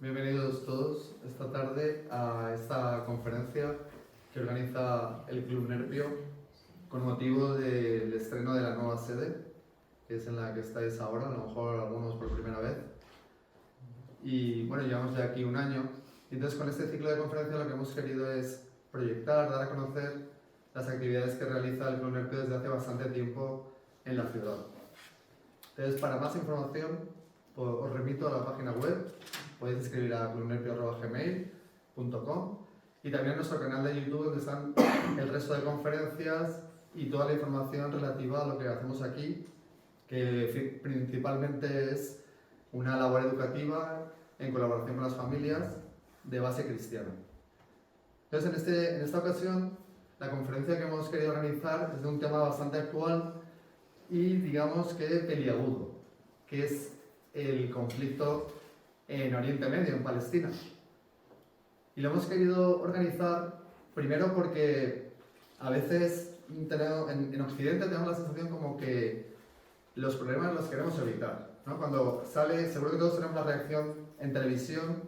Bienvenidos todos esta tarde a esta conferencia que organiza el Club Nerpio con motivo del estreno de la nueva sede, que es en la que estáis ahora, a lo mejor algunos por primera vez. Y bueno, llevamos ya aquí un año. Y entonces con este ciclo de conferencias lo que hemos querido es proyectar, dar a conocer las actividades que realiza el Club Nerpio desde hace bastante tiempo en la ciudad. Entonces, para más información, os remito a la página web. Podéis escribir a clubnerpio@gmail.com y también a nuestro canal de YouTube, donde están el resto de conferencias y toda la información relativa a lo que hacemos aquí, que principalmente es una labor educativa en colaboración con las familias de base cristiana. Entonces, en esta ocasión, la conferencia que hemos querido organizar es de un tema bastante actual y, digamos que peliagudo, que es el conflicto en Oriente Medio, en Palestina. Y lo hemos querido organizar primero porque a veces en Occidente tenemos la sensación como que los problemas los queremos evitar, ¿no? Cuando sale, seguro que todos tenemos la reacción en televisión,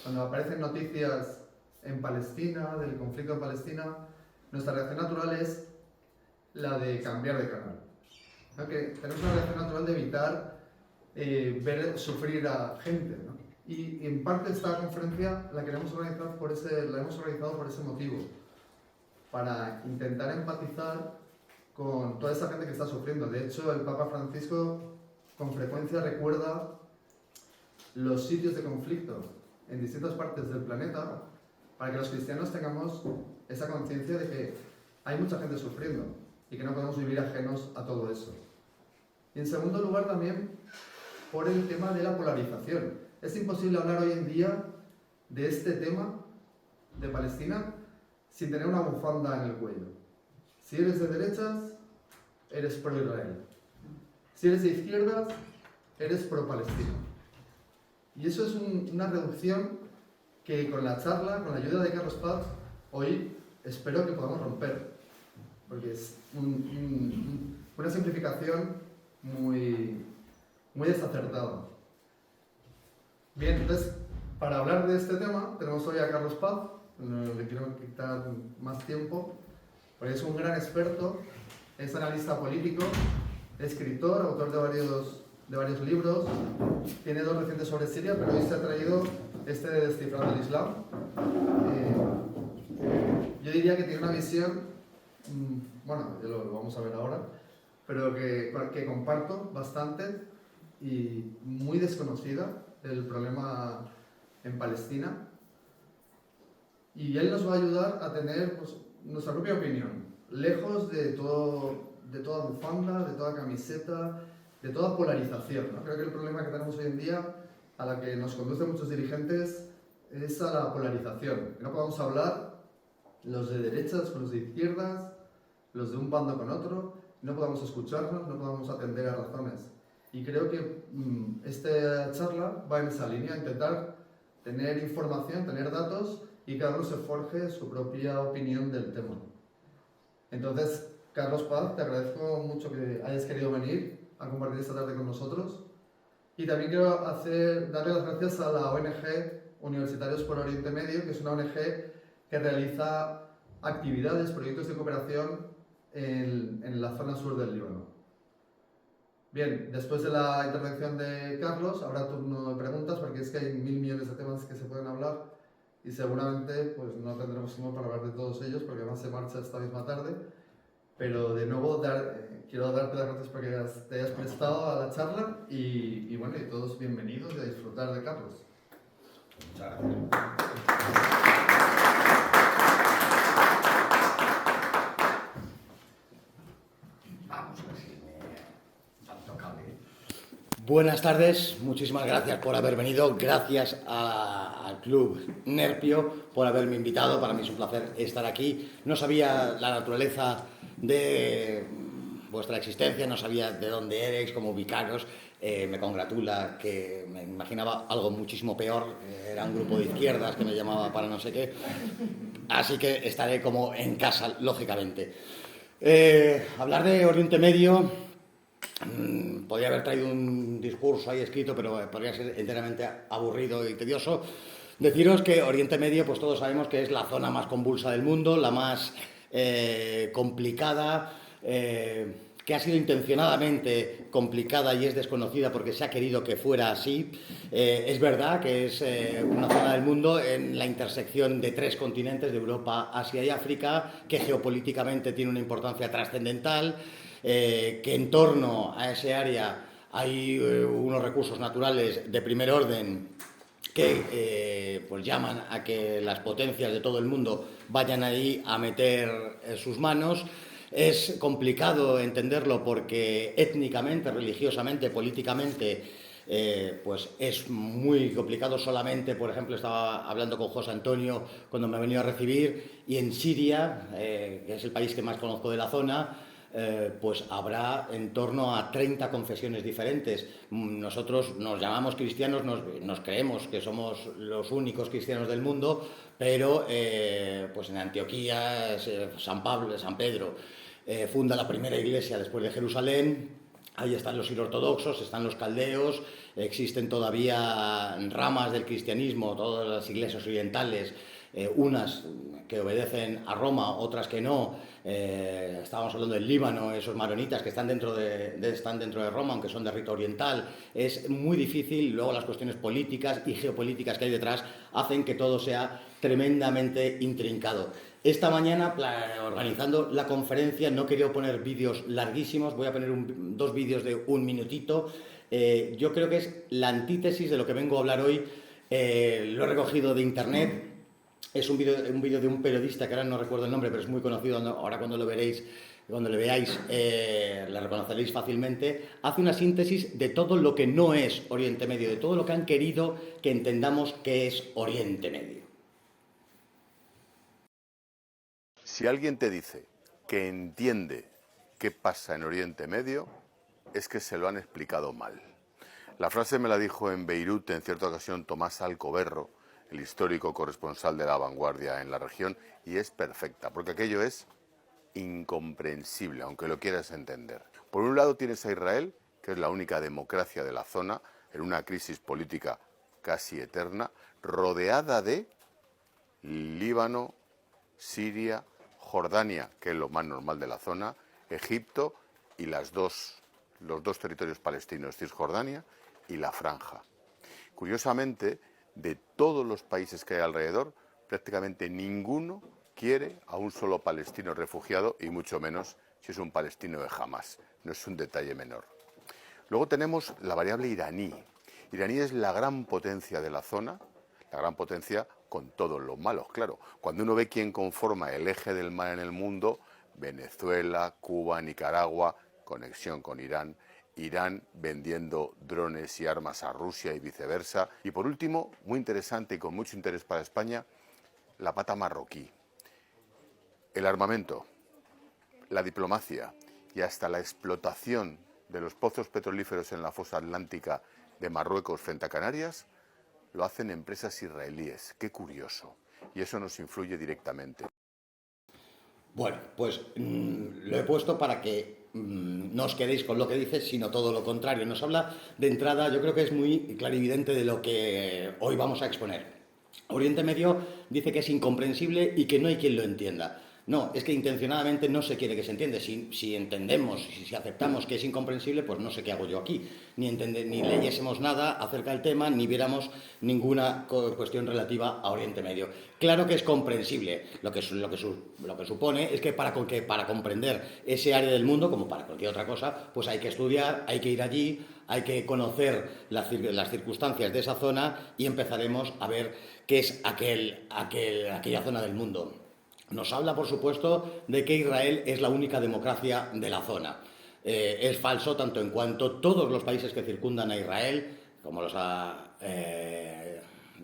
cuando aparecen noticias en Palestina, del conflicto en Palestina, nuestra reacción natural es la de cambiar de canal, ¿no? Que tenemos una reacción natural de evitar ver sufrir a gente, ¿no? Y en parte esta conferencia la hemos organizado por ese motivo, para intentar empatizar con toda esa gente que está sufriendo. De hecho, el Papa Francisco con frecuencia recuerda los sitios de conflicto en distintas partes del planeta para que los cristianos tengamos esa conciencia de que hay mucha gente sufriendo y que no podemos vivir ajenos a todo eso. Y en segundo lugar también por el tema de la polarización. Es imposible hablar hoy en día de este tema de Palestina sin tener una bufanda en el cuello. Si eres de derechas, eres pro-Israel. Si eres de izquierdas, eres pro-Palestina. Y eso es una reducción que con la charla, con la ayuda de Carlos Paz, hoy espero que podamos romper. Porque es una simplificación muy desacertada. Bien, entonces, para hablar de este tema, tenemos hoy a Carlos Paz. No le quiero quitar más tiempo, porque es un gran experto, es analista político, escritor, autor de varios libros, tiene 2 recientes sobre Siria, pero hoy se ha traído este de Descifrando el Islam. Yo diría que tiene una visión, bueno, ya lo vamos a ver ahora, pero que comparto bastante y muy desconocida del problema en Palestina. Y él nos va a ayudar a tener nuestra propia opinión, lejos de toda bufanda, de toda camiseta, de toda polarización, ¿no? Creo que el problema que tenemos hoy en día, a la que nos conducen muchos dirigentes, es a la polarización. Que no podamos hablar los de derechas con los de izquierdas, los de un bando con otro, no podamos escucharnos, no podamos atender a razones. Y creo que esta charla va en esa línea, intentar tener información, tener datos y cada uno se forje su propia opinión del tema. Entonces, Carlos Paz, te agradezco mucho que hayas querido venir a compartir esta tarde con nosotros. Y también quiero darle las gracias a la ONG Universitarios por Oriente Medio, que es una ONG que realiza actividades, proyectos de cooperación en la zona sur del Líbano. Bien, después de la intervención de Carlos, habrá turno de preguntas, porque es que hay 1000 millones de temas que se pueden hablar y seguramente pues, no tendremos tiempo para hablar de todos ellos, porque además se marcha esta misma tarde. Pero de nuevo quiero darte las gracias porque te hayas prestado a la charla y bueno, y todos bienvenidos y a disfrutar de Carlos. Muchas gracias. Vamos a ver si me tanto cable. Buenas tardes, muchísimas gracias por haber venido, gracias al Club Nerpio por haberme invitado, para mí es un placer estar aquí. No sabía la naturaleza de vuestra existencia, no sabía de dónde erais, cómo ubicaros, me congratula, que me imaginaba algo muchísimo peor, era un grupo de izquierdas que me llamaba para no sé qué, así que estaré como en casa, lógicamente. Hablar de Oriente Medio Podría haber traído un discurso ahí escrito, pero podría ser enteramente aburrido y tedioso. Deciros que Oriente Medio, pues todos sabemos que es la zona más convulsa del mundo, la más complicada, que ha sido intencionadamente complicada y es desconocida porque se ha querido que fuera así. Es verdad que es una zona del mundo en la intersección de 3 continentes, de Europa, Asia y África, que geopolíticamente tiene una importancia trascendental, que en torno a ese área hay unos recursos naturales de primer orden que pues llaman a que las potencias de todo el mundo vayan ahí a meter sus manos. Es complicado entenderlo porque étnicamente, religiosamente, políticamente, pues es muy complicado. Solamente, por ejemplo, estaba hablando con José Antonio cuando me ha venido a recibir, y en Siria, que es el país que más conozco de la zona, pues habrá en torno a 30 confesiones diferentes. Nosotros nos llamamos cristianos, nos creemos que somos los únicos cristianos del mundo, pero pues en Antioquía, San Pedro funda la primera iglesia después de Jerusalén. Ahí están los ortodoxos, están los caldeos, existen todavía ramas del cristianismo, todas las iglesias orientales, unas que obedecen a Roma, otras que no. Estábamos hablando del Líbano, esos maronitas que están dentro de Roma, aunque son de rito oriental. Es muy difícil. Luego las cuestiones políticas y geopolíticas que hay detrás hacen que todo sea tremendamente intrincado. Esta mañana, organizando la conferencia, no quería poner vídeos larguísimos, voy a poner 2 vídeos de 1 minutito. Yo creo que es la antítesis de lo que vengo a hablar hoy. Lo he recogido de internet. Es un vídeo de un periodista que ahora no recuerdo el nombre, pero es muy conocido. Ahora cuando lo veréis, cuando le veáis, le reconoceréis fácilmente. Hace una síntesis de todo lo que no es Oriente Medio, de todo lo que han querido que entendamos que es Oriente Medio. Si alguien te dice que entiende qué pasa en Oriente Medio, es que se lo han explicado mal. La frase me la dijo en Beirut en cierta ocasión Tomás Alcoberro, el histórico corresponsal de La Vanguardia en la región, y es perfecta, porque aquello es incomprensible, aunque lo quieras entender. Por un lado tienes a Israel, que es la única democracia de la zona, en una crisis política casi eterna, rodeada de Líbano, Siria, Jordania, que es lo más normal de la zona, Egipto y los dos territorios palestinos, Cisjordania y la Franja. Curiosamente, de todos los países que hay alrededor, prácticamente ninguno quiere a un solo palestino refugiado, y mucho menos si es un palestino de Hamás. No es un detalle menor. Luego tenemos la variable iraní. Iraní es la gran potencia de la zona, la gran potencia con todos los malos, claro. Cuando uno ve quién conforma el eje del mal en el mundo, Venezuela, Cuba, Nicaragua, conexión con Irán, Irán vendiendo drones y armas a Rusia y viceversa. Y por último, muy interesante y con mucho interés para España, la pata marroquí. El armamento, la diplomacia y hasta la explotación de los pozos petrolíferos en la fosa atlántica de Marruecos frente a Canarias lo hacen empresas israelíes. Qué curioso. Y eso nos influye directamente. Bueno, pues lo he puesto para que no os quedéis con lo que dice, sino todo lo contrario. Nos habla de entrada, yo creo que es muy clarividente de lo que hoy vamos a exponer. Oriente Medio dice que es incomprensible y que no hay quien lo entienda. No, es que intencionadamente no se quiere que se entienda. Si entendemos, si aceptamos que es incomprensible, pues no sé qué hago yo aquí. Ni leyésemos nada acerca del tema, ni viéramos ninguna cuestión relativa a Oriente Medio. Claro que es comprensible. Lo que supone es que para comprender ese área del mundo, como para cualquier otra cosa, pues hay que estudiar, hay que ir allí, hay que conocer las circunstancias de esa zona y empezaremos a ver qué es aquella zona del mundo. Nos habla, por supuesto, de que Israel es la única democracia de la zona. Es falso tanto en cuanto todos los países que circundan a Israel, como los ha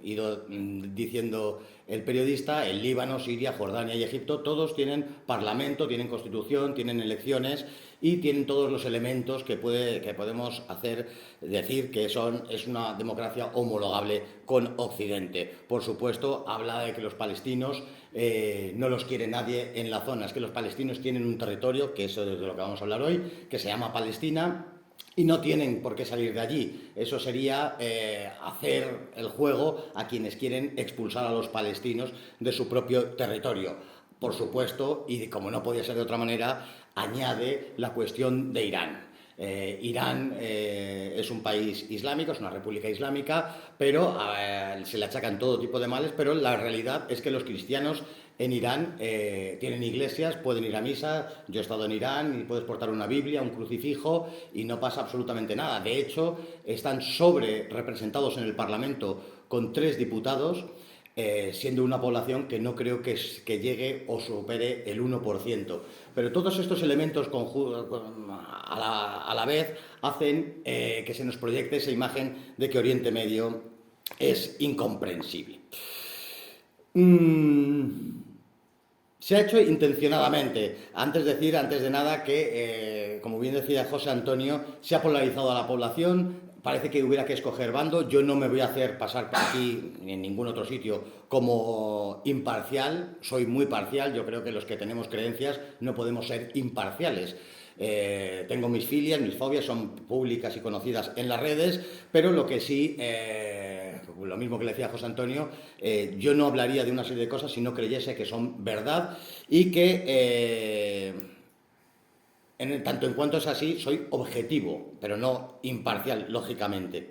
ido diciendo el periodista, el Líbano, Siria, Jordania y Egipto, todos tienen parlamento, tienen constitución, tienen elecciones y tienen todos los elementos que podemos decir que es una democracia homologable con Occidente. Por supuesto, habla de que los palestinos no los quiere nadie en la zona. Es que los palestinos tienen un territorio, que eso es de lo que vamos a hablar hoy, que se llama Palestina, y no tienen por qué salir de allí. Eso sería hacer el juego a quienes quieren expulsar a los palestinos de su propio territorio. Por supuesto, y como no podía ser de otra manera, añade la cuestión de Irán. Irán es un país islámico, es una república islámica, pero se le achacan todo tipo de males, pero la realidad es que los cristianos en Irán tienen iglesias, pueden ir a misa. Yo he estado en Irán y puedes portar una Biblia, un crucifijo y no pasa absolutamente nada. De hecho, están sobre representados en el Parlamento con 3 diputados, siendo una población que no creo que llegue o supere el 1%. Pero todos estos elementos a la vez hacen que se nos proyecte esa imagen de que Oriente Medio es incomprensible. Se ha hecho intencionadamente. Antes de nada, que, como bien decía José Antonio, se ha polarizado a la población. Parece que hubiera que escoger bando. Yo no me voy a hacer pasar por aquí, ni en ningún otro sitio, como imparcial. Soy muy parcial. Yo creo que los que tenemos creencias no podemos ser imparciales. Tengo mis filias, mis fobias son públicas y conocidas en las redes, pero lo que sí, lo mismo que le decía José Antonio, yo no hablaría de una serie de cosas si no creyese que son verdad y que, tanto en cuanto es así, soy objetivo, pero no imparcial, lógicamente.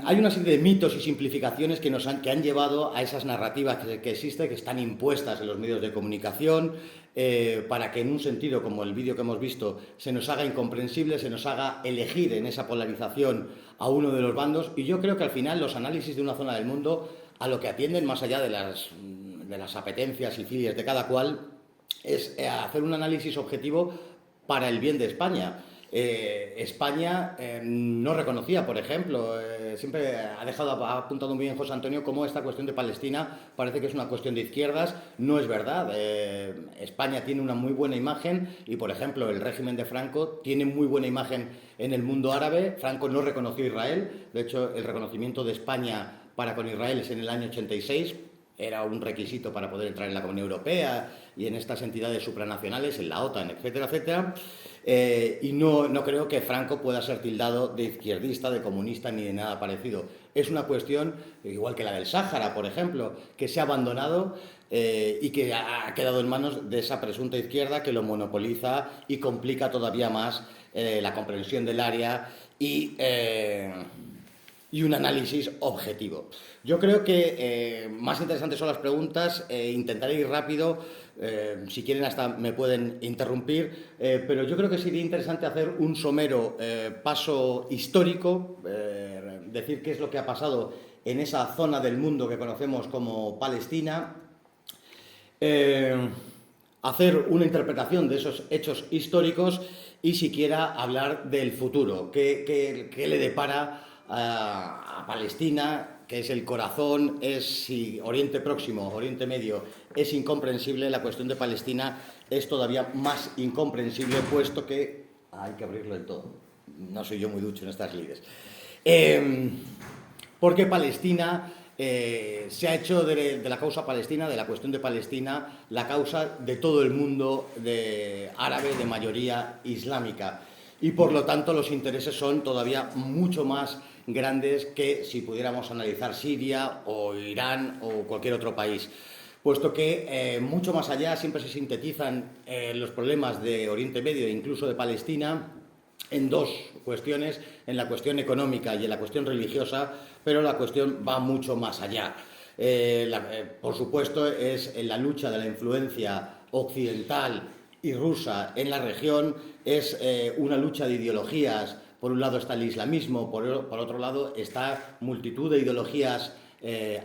Hay una serie de mitos y simplificaciones que han llevado a esas narrativas que existen, que están impuestas en los medios de comunicación, para que en un sentido, como el vídeo que hemos visto, se nos haga incomprensible, se nos haga elegir en esa polarización a uno de los bandos. Y yo creo que al final los análisis de una zona del mundo a lo que atienden, más allá de las apetencias y filias de cada cual, es hacer un análisis objetivo para el bien de España. España no reconocía, por ejemplo, siempre ha apuntado muy bien José Antonio, cómo esta cuestión de Palestina parece que es una cuestión de izquierdas. No es verdad. España tiene una muy buena imagen y, por ejemplo, el régimen de Franco tiene muy buena imagen en el mundo árabe. Franco no reconoció a Israel. De hecho, el reconocimiento de España para con Israel es en el año 86. Era un requisito para poder entrar en la Comunidad Europea y en estas entidades supranacionales, en la OTAN, etcétera, etcétera. Y no creo que Franco pueda ser tildado de izquierdista, de comunista, ni de nada parecido. Es una cuestión, igual que la del Sáhara, por ejemplo, que se ha abandonado y que ha quedado en manos de esa presunta izquierda que lo monopoliza y complica todavía más la comprensión del área y un análisis objetivo. Yo creo que más interesantes son las preguntas. Intentaré ir rápido. Si quieren hasta me pueden interrumpir, pero yo creo que sería interesante hacer un somero paso histórico, decir qué es lo que ha pasado en esa zona del mundo que conocemos como Palestina, hacer una interpretación de esos hechos históricos y siquiera hablar del futuro, qué le depara a Palestina, que es el corazón. Si Oriente Próximo, Oriente Medio es incomprensible, la cuestión de Palestina es todavía más incomprensible, puesto que hay que abrirlo del todo. No soy yo muy ducho en estas lides. Porque Palestina se ha hecho de la causa palestina, de la cuestión de Palestina, la causa de todo el mundo árabe de mayoría islámica. Y por lo tanto los intereses son todavía mucho más grandes que si pudiéramos analizar Siria o Irán o cualquier otro país, puesto que mucho más allá siempre se sintetizan los problemas de Oriente Medio e incluso de Palestina en dos cuestiones, en la cuestión económica y en la cuestión religiosa, pero la cuestión va mucho más allá. Por supuesto, es en la lucha de la influencia occidental y rusa en la región, es una lucha de ideologías. Por un lado está el islamismo, por otro lado está multitud de ideologías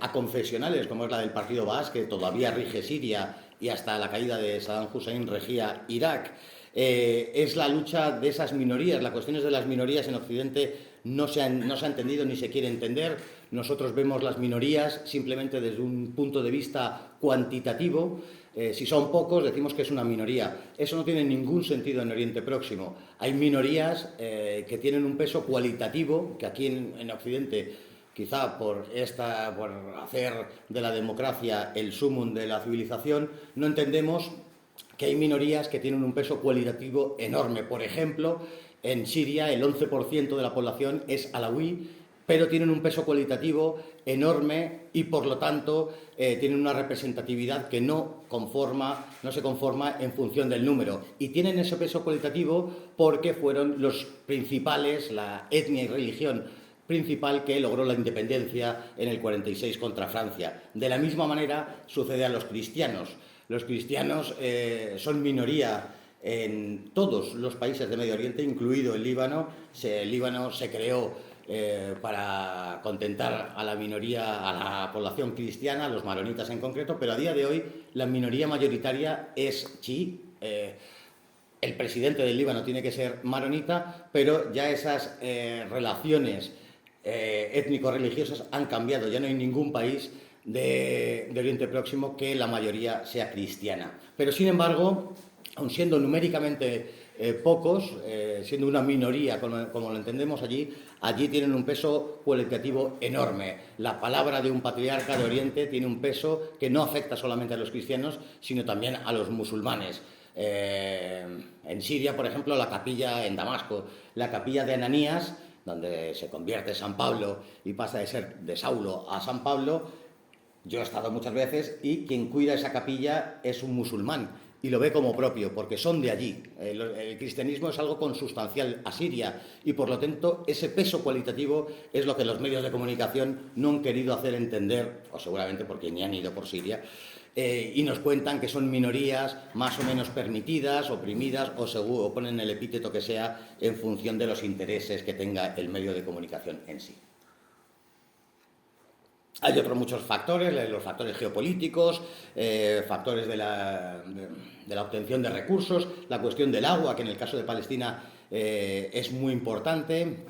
aconfesionales, como es la del partido Baas, que todavía rige Siria y hasta la caída de Saddam Hussein regía Irak. Es la lucha de esas minorías. Las cuestiones de las minorías en Occidente no se ha entendido ni se quiere entender. Nosotros vemos las minorías simplemente desde un punto de vista cuantitativo. Si son pocos, decimos que es una minoría. Eso no tiene ningún sentido en Oriente Próximo. Hay minorías que tienen un peso cualitativo, que aquí en Occidente, quizá por hacer de la democracia el sumum de la civilización, no entendemos que hay minorías que tienen un peso cualitativo enorme. Por ejemplo, en Siria el 11% de la población es alawí, pero tienen un peso cualitativo enorme y, por lo tanto, tienen una representatividad que no se conforma en función del número. Y tienen ese peso cualitativo porque fueron los principales, la etnia y religión principal que logró la independencia en el 46 contra Francia. De la misma manera sucede a los cristianos. Los cristianos son minoría en todos los países de Medio Oriente, incluido el Líbano. El Líbano se creó para contentar a la minoría, a la población cristiana, a los maronitas en concreto, pero a día de hoy la minoría mayoritaria es chií. El presidente del Líbano tiene que ser maronita, pero ya esas relaciones étnico-religiosas han cambiado. Ya no hay ningún país de Oriente Próximo que la mayoría sea cristiana. Pero, sin embargo, aun siendo numéricamente pocos, siendo una minoría como lo entendemos allí tienen un peso cualitativo enorme. La palabra de un patriarca de Oriente tiene un peso que no afecta solamente a los cristianos, sino también a los musulmanes. En Siria, por ejemplo, la capilla, en Damasco, la capilla de Ananías, donde se convierte San Pablo y pasa de ser de Saulo a San Pablo, yo he estado muchas veces y quien cuida esa capilla es un musulmán y lo ve como propio, porque son de allí. El cristianismo es algo consustancial a Siria y, por lo tanto, ese peso cualitativo es lo que los medios de comunicación no han querido hacer entender, o seguramente porque ni han ido por Siria, y nos cuentan que son minorías más o menos permitidas, oprimidas, o ponen el epíteto que sea en función de los intereses que tenga el medio de comunicación en sí. Hay otros muchos factores, los factores geopolíticos, factores de la obtención de recursos, la cuestión del agua, que en el caso de Palestina es muy importante.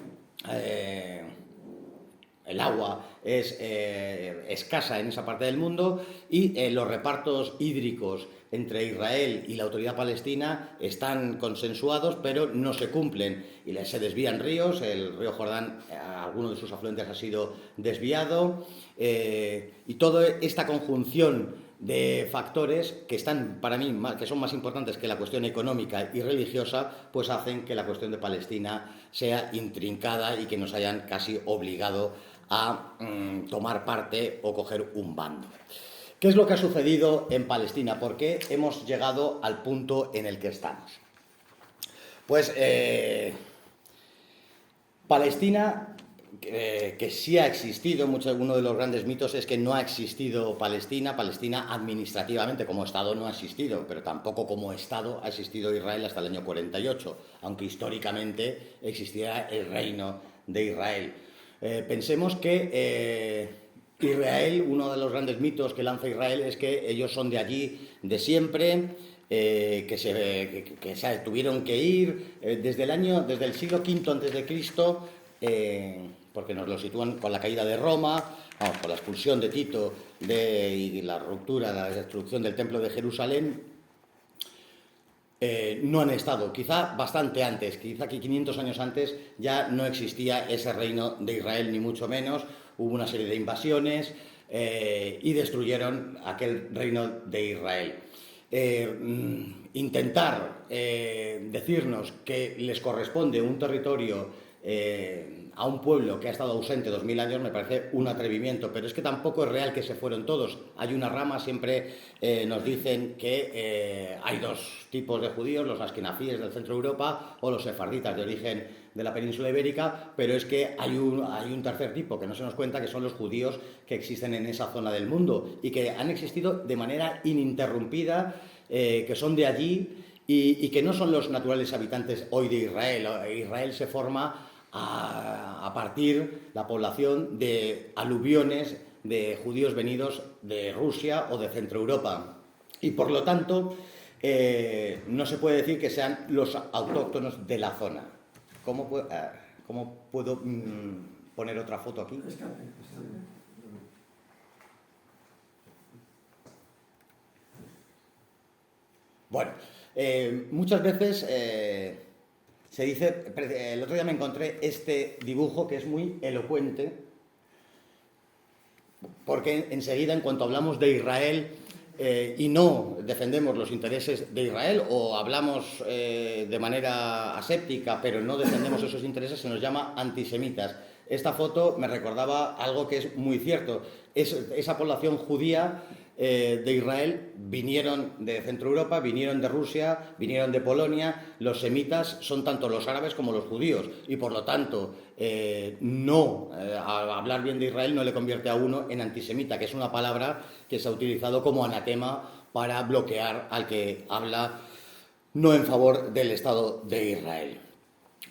El agua es escasa en esa parte del mundo y los repartos hídricos entre Israel y la autoridad palestina están consensuados, pero no se cumplen y se desvían ríos. El río Jordán, alguno de sus afluentes ha sido desviado, y toda esta conjunción de factores que están, para mí, que son más importantes que la cuestión económica y religiosa, pues hacen que la cuestión de Palestina sea intrincada y que nos hayan casi obligado a tomar parte o coger un bando. ¿Qué es lo que ha sucedido en Palestina? ¿Por qué hemos llegado al punto en el que estamos? Pues Palestina, que sí ha existido, uno de los grandes mitos es que no ha existido Palestina. Palestina administrativamente como Estado no ha existido, pero tampoco como Estado ha existido Israel hasta el año 48, aunque históricamente existiera el reino de Israel. Pensemos que Israel, uno de los grandes mitos que lanza Israel es que ellos son de allí de siempre, que se tuvieron que ir desde el siglo V a.C., porque nos lo sitúan con la caída de Roma, con la expulsión de Tito y la destrucción del Templo de Jerusalén. No han estado, quizá bastante antes, quizá que 500 años antes ya no existía ese reino de Israel, ni mucho menos. Hubo una serie de invasiones y destruyeron aquel reino de Israel. Intentar decirnos que les corresponde un territorio a un pueblo que ha estado ausente 2000 años me parece un atrevimiento, pero es que tampoco es real que se fueron todos. Hay una rama, siempre nos dicen que hay dos tipos de judíos, los askenazíes del centro de Europa o los sefarditas de origen de la península ibérica, pero es que hay un tercer tipo que no se nos cuenta, que son los judíos que existen en esa zona del mundo y que han existido de manera ininterrumpida, que son de allí y que no son los naturales habitantes hoy de Israel. Israel se forma a partir la población de aluviones de judíos venidos de Rusia o de Centro Europa y por lo tanto no se puede decir que sean los autóctonos de la zona. ¿Cómo puedo poner otra foto aquí? Bueno, muchas veces se dice, el otro día me encontré este dibujo que es muy elocuente, porque enseguida, en cuanto hablamos de Israel, y no defendemos los intereses de Israel o hablamos de manera aséptica, pero no defendemos esos intereses, se nos llama antisemitas. Esta foto me recordaba algo que es muy cierto. Esa población judía de Israel vinieron de Centro Europa, vinieron de Rusia, vinieron de Polonia. Los semitas son tanto los árabes como los judíos y por lo tanto hablar bien de Israel no le convierte a uno en antisemita, que es una palabra que se ha utilizado como anatema para bloquear al que habla no en favor del Estado de Israel.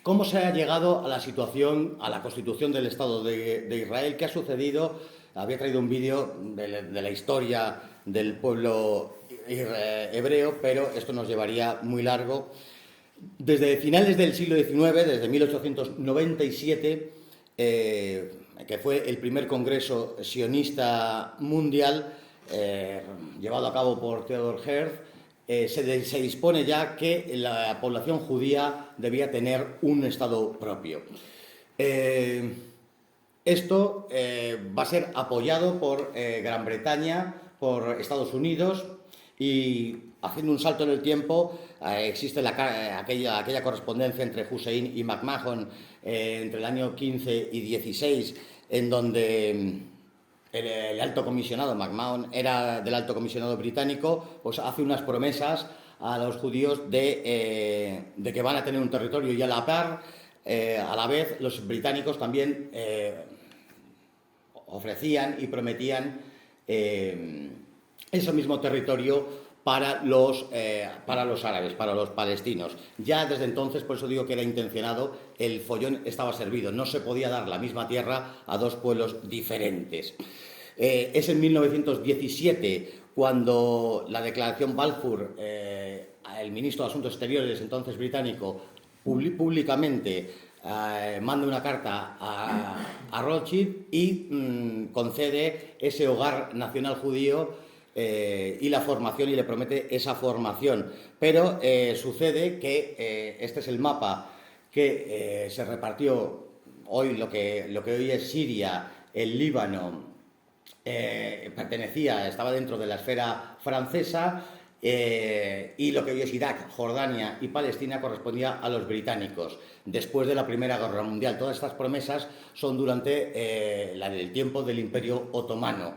¿Cómo se ha llegado a la situación, a la constitución del Estado de Israel? ¿Qué ha sucedido? Había traído un vídeo de la historia del pueblo hebreo, pero esto nos llevaría muy largo. Desde finales del siglo XIX, desde 1897, que fue el primer congreso sionista mundial, llevado a cabo por Theodor Herzl, se dispone ya que la población judía debía tener un Estado propio. Esto va a ser apoyado por Gran Bretaña, por Estados Unidos y, haciendo un salto en el tiempo, existe aquella correspondencia entre Hussein y McMahon entre el año 15 y 16, en donde el alto comisionado, McMahon era del alto comisionado británico, pues hace unas promesas a los judíos de que van a tener un territorio, y a la vez los británicos también ofrecían y prometían ese mismo territorio para los árabes, para los palestinos. Ya desde entonces, por eso digo que era intencionado, el follón estaba servido. No se podía dar la misma tierra a dos pueblos diferentes. Es en 1917 cuando la declaración Balfour, el ministro de Asuntos Exteriores, entonces británico, públicamente manda una carta a Rothschild y concede ese hogar nacional judío y la formación, y le promete esa formación. Pero sucede que este es el mapa que se repartió hoy, lo que hoy es Siria, el Líbano, estaba dentro de la esfera francesa, y lo que hoy es Irak, Jordania y Palestina correspondía a los británicos después de la Primera Guerra Mundial. Todas estas promesas son durante el tiempo del Imperio Otomano.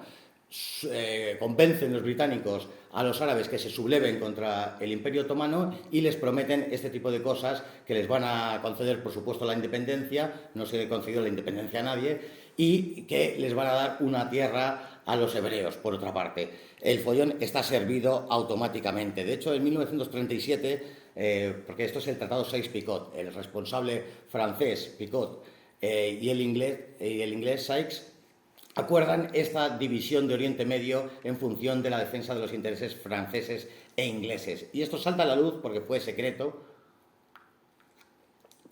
Convencen los británicos a los árabes que se subleven contra el Imperio Otomano y les prometen este tipo de cosas, que les van a conceder, por supuesto, la independencia. No se le concedió la independencia a nadie, y que les van a dar una tierra a los hebreos, por otra parte. El follón está servido automáticamente. De hecho, en 1937, porque esto es el Tratado Sykes-Picot, el responsable francés, Picot, y el inglés Sykes, acuerdan esta división de Oriente Medio en función de la defensa de los intereses franceses e ingleses. Y esto salta a la luz porque fue secreto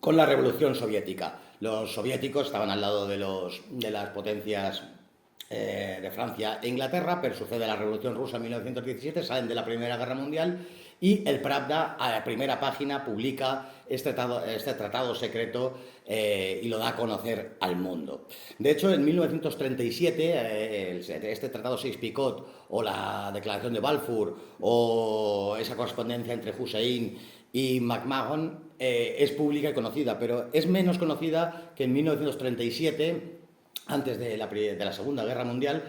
con la Revolución Soviética. Los soviéticos estaban al lado de las potencias de Francia e Inglaterra, pero sucede la Revolución Rusa en 1917, salen de la Primera Guerra Mundial, y el Pravda, a la primera página, publica este tratado secreto y lo da a conocer al mundo. De hecho, en 1937, este Tratado Sykes-Picot, o la Declaración de Balfour, o esa correspondencia entre Hussein y McMahon, es pública y conocida, pero es menos conocida que en 1937, antes de la Segunda Guerra Mundial.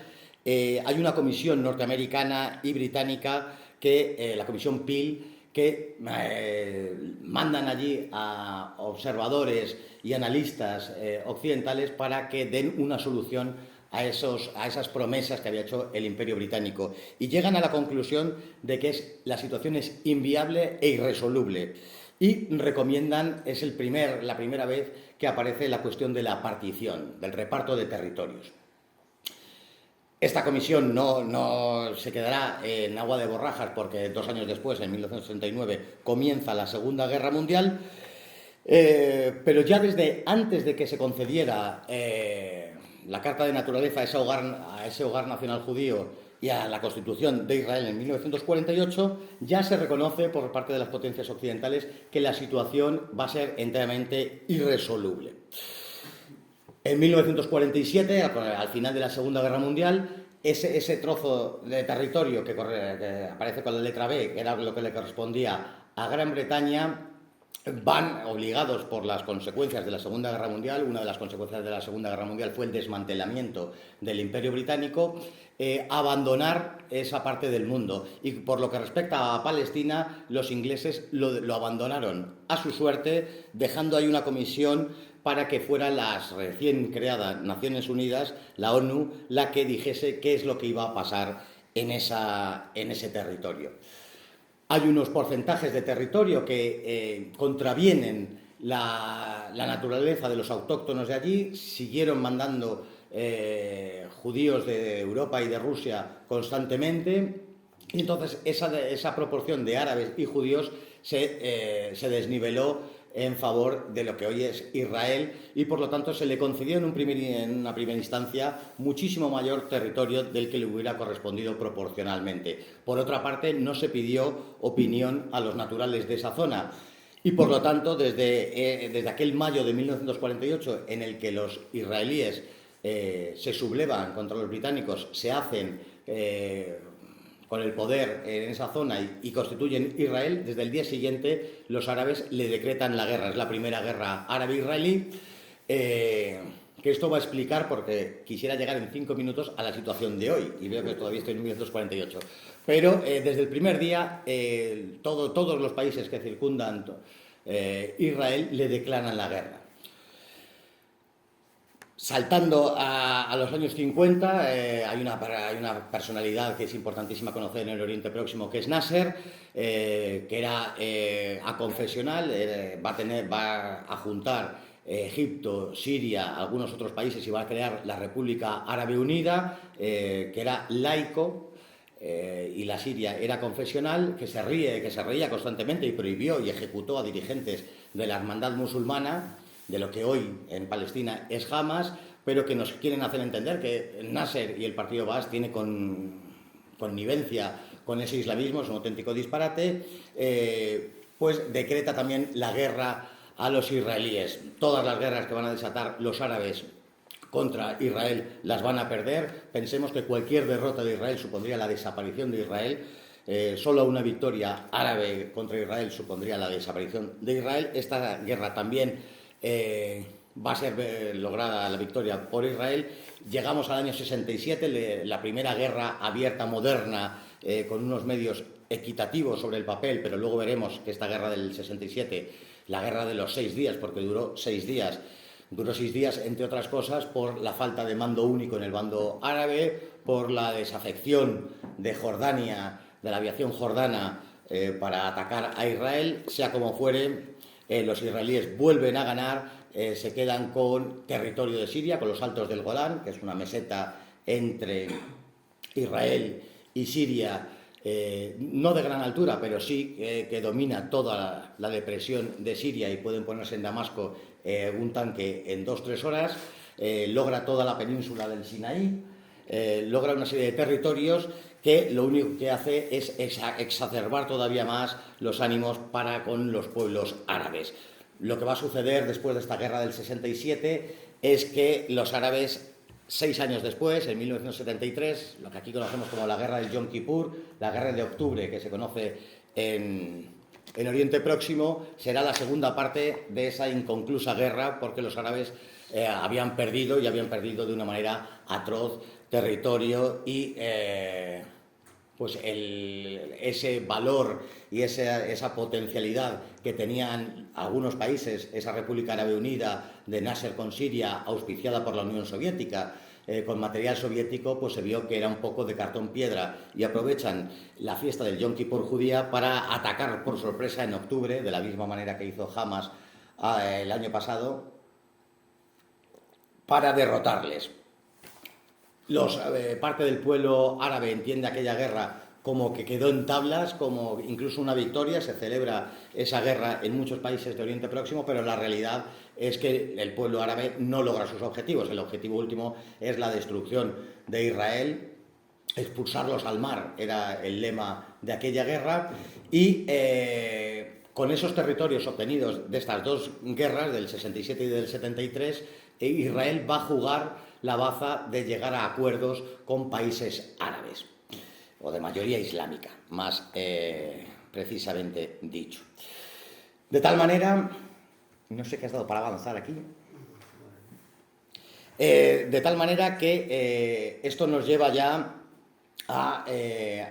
Hay una comisión norteamericana y británica, la comisión Peel, que mandan allí a observadores y analistas occidentales para que den una solución a esas promesas que había hecho el Imperio Británico, y llegan a la conclusión de que la situación es inviable e irresoluble, y recomiendan, la primera vez que aparece la cuestión de la partición, del reparto de territorios. Esta comisión no se quedará en agua de borrajas, porque 2 años después, en 1969, comienza la Segunda Guerra Mundial, pero ya desde antes de que se concediera la Carta de Naturaleza a ese hogar nacional judío y a la Constitución de Israel en 1948, ya se reconoce por parte de las potencias occidentales que la situación va a ser enteramente irresoluble. En 1947, al final de la Segunda Guerra Mundial, ese trozo de territorio que aparece con la letra B, que era lo que le correspondía a Gran Bretaña, van obligados por las consecuencias de la Segunda Guerra Mundial. Una de las consecuencias de la Segunda Guerra Mundial fue el desmantelamiento del Imperio Británico, a abandonar esa parte del mundo. Y por lo que respecta a Palestina, los ingleses lo abandonaron a su suerte, dejando ahí una comisión para que fuera las recién creadas Naciones Unidas, la ONU, la que dijese qué es lo que iba a pasar en ese territorio. Hay unos porcentajes de territorio que contravienen la naturaleza de los autóctonos de allí. Siguieron mandando judíos de Europa y de Rusia constantemente, y entonces esa proporción de árabes y judíos se desniveló en favor de lo que hoy es Israel, y por lo tanto se le concedió en una primera instancia muchísimo mayor territorio del que le hubiera correspondido proporcionalmente. Por otra parte, no se pidió opinión a los naturales de esa zona, y por lo tanto desde aquel mayo de 1948 en el que los israelíes se sublevan contra los británicos, se hacen con el poder en esa zona y constituyen Israel, desde el día siguiente los árabes le decretan la guerra. Es la primera guerra árabe-israelí, que esto va a explicar, porque quisiera llegar en 5 minutos a la situación de hoy, y veo que todavía estoy en 1948. Pero desde el primer día todos los países que circundan Israel le declaran la guerra. Saltando a los años 50, hay una personalidad que es importantísima conocer en el Oriente Próximo, que es Nasser, que era aconfesional, va a juntar Egipto, Siria, algunos otros países, y va a crear la República Árabe Unida, que era laico, y la Siria era confesional, que se reía constantemente y prohibió y ejecutó a dirigentes de la hermandad musulmana, de lo que hoy en Palestina es Hamas, pero que nos quieren hacer entender que Nasser y el partido Baas tienen connivencia con ese islamismo. Es un auténtico disparate. Pues decreta también la guerra a los israelíes. Todas las guerras que van a desatar los árabes contra Israel las van a perder. Pensemos que cualquier derrota de Israel supondría la desaparición de Israel. Solo una victoria árabe contra Israel supondría la desaparición de Israel. Esta guerra también va a ser lograda la victoria por Israel. Llegamos al año 67, la primera guerra abierta moderna, con unos medios equitativos sobre el papel, pero luego veremos que esta guerra del 67, la guerra de los 6 días, porque duró 6 días, entre otras cosas, por la falta de mando único en el bando árabe, por la desafección de Jordania, de la aviación jordana, para atacar a Israel. Sea como fuere, los israelíes vuelven a ganar, se quedan con territorio de Siria, con los Altos del Golán, que es una meseta entre Israel y Siria, no de gran altura, pero sí que domina toda la depresión de Siria, y pueden ponerse en Damasco un tanque en 2-3 horas. Logra toda la península del Sinaí, logra una serie de territorios que lo único que hace es exacerbar todavía más los ánimos para con los pueblos árabes. Lo que va a suceder después de esta guerra del 67 es que los árabes, 6 años después, en 1973, lo que aquí conocemos como la guerra del Yom Kippur, la guerra de octubre que se conoce en Oriente Próximo, será la segunda parte de esa inconclusa guerra, porque los árabes habían perdido de una manera atroz territorio y pues ese valor y esa potencialidad que tenían algunos países, esa República Árabe Unida de Nasser con Siria, auspiciada por la Unión Soviética, con material soviético, pues se vio que era un poco de cartón piedra, y aprovechan la fiesta del Yom Kippur judía para atacar por sorpresa en octubre, de la misma manera que hizo Hamas el año pasado, para derrotarles. Parte del pueblo árabe entiende aquella guerra como que quedó en tablas, como incluso una victoria. Se celebra esa guerra en muchos países de Oriente Próximo, pero la realidad es que el pueblo árabe no logra sus objetivos. El objetivo último es la destrucción de Israel, expulsarlos al mar, era el lema de aquella guerra, y con esos territorios obtenidos de estas dos guerras, del 67 y del 73, Israel va a jugar la baza de llegar a acuerdos con países árabes, o de mayoría islámica, más precisamente dicho. De tal manera, no sé qué has dado para avanzar aquí, de tal manera que esto nos lleva ya a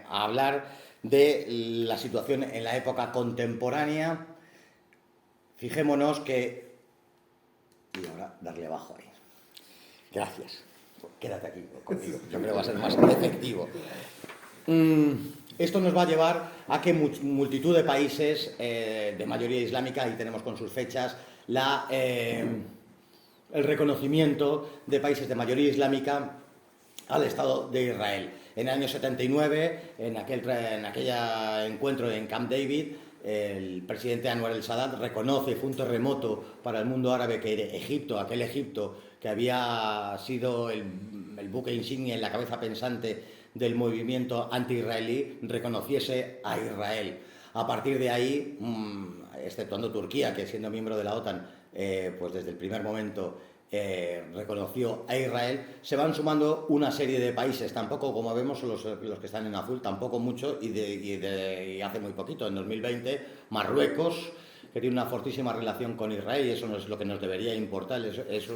hablar de la situación en la época contemporánea. Fijémonos que... Y ahora darle abajo ahí. Gracias. Quédate aquí conmigo. Yo creo que va a ser más efectivo. Esto nos va a llevar a que multitud de países de mayoría islámica, ahí tenemos con sus fechas, el reconocimiento de países de mayoría islámica al Estado de Israel. En el año 79, en aquel encuentro en Camp David, el presidente Anwar el-Sadat reconoce, fue un terremoto para el mundo árabe, que Egipto, aquel Egipto que había sido el buque insignia en la cabeza pensante del movimiento anti-israelí, reconociese a Israel. A partir de ahí, exceptuando Turquía, que siendo miembro de la OTAN, pues desde el primer momento reconoció a Israel, se van sumando una serie de países, tampoco, como vemos, los que están en azul, tampoco mucho, y hace muy poquito, en 2020, Marruecos, que tiene una fortísima relación con Israel, y eso no es lo que nos debería importar,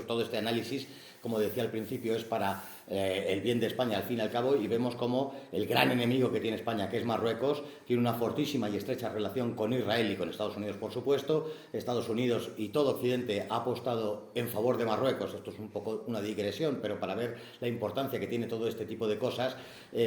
todo este análisis, como decía al principio, es para el bien de España al fin y al cabo, y vemos como el gran enemigo que tiene España, que es Marruecos, tiene una fortísima y estrecha relación con Israel y con Estados Unidos, por supuesto. Estados Unidos y todo Occidente ha apostado en favor de Marruecos. Esto es un poco una digresión, pero para ver la importancia que tiene todo este tipo de cosas,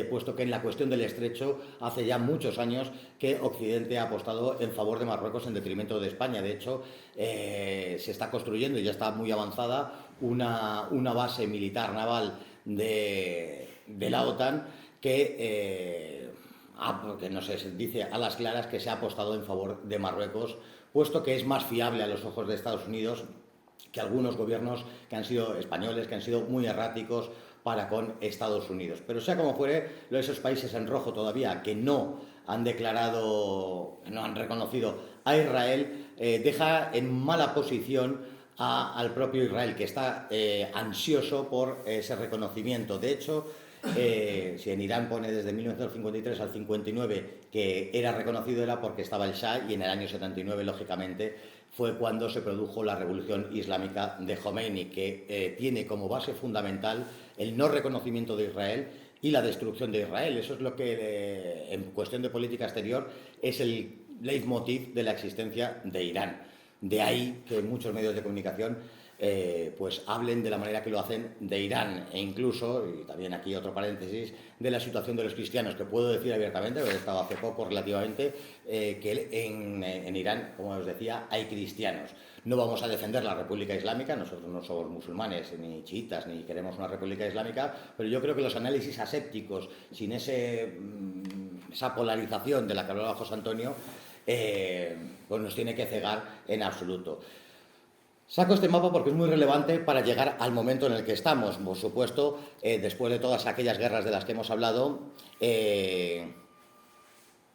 puesto que en la cuestión del estrecho hace ya muchos años que Occidente ha apostado en favor de Marruecos en detrimento de España. De hecho, se está construyendo, y ya está muy avanzada, una base militar naval de la OTAN que no sé, se dice a las claras que se ha apostado en favor de Marruecos, puesto que es más fiable a los ojos de Estados Unidos que algunos gobiernos que han sido españoles, que han sido muy erráticos para con Estados Unidos. Pero sea como fuere, esos países en rojo todavía que no han declarado, no han reconocido a Israel, deja en mala posición al propio Israel, que está ansioso por ese reconocimiento. De hecho, si en Irán pone desde 1953 al 59 que era reconocido, era porque estaba el Shah, y en el año 79, lógicamente, fue cuando se produjo la revolución islámica de Jomeini, que tiene como base fundamental el no reconocimiento de Israel y la destrucción de Israel. Eso es lo que, en cuestión de política exterior, es el leitmotiv de la existencia de Irán. De ahí que muchos medios de comunicación pues hablen de la manera que lo hacen de Irán, e incluso, y también aquí otro paréntesis, de la situación de los cristianos, que puedo decir abiertamente, porque he estado hace poco relativamente, que en Irán, como os decía, hay cristianos. No vamos a defender la República Islámica, nosotros no somos musulmanes, ni chiitas, ni queremos una República Islámica, pero yo creo que los análisis asépticos, sin esa polarización de la que hablaba José Antonio, pues nos tiene que cegar en absoluto. Saco este mapa porque es muy relevante para llegar al momento en el que estamos. Por supuesto, después de todas aquellas guerras de las que hemos hablado, en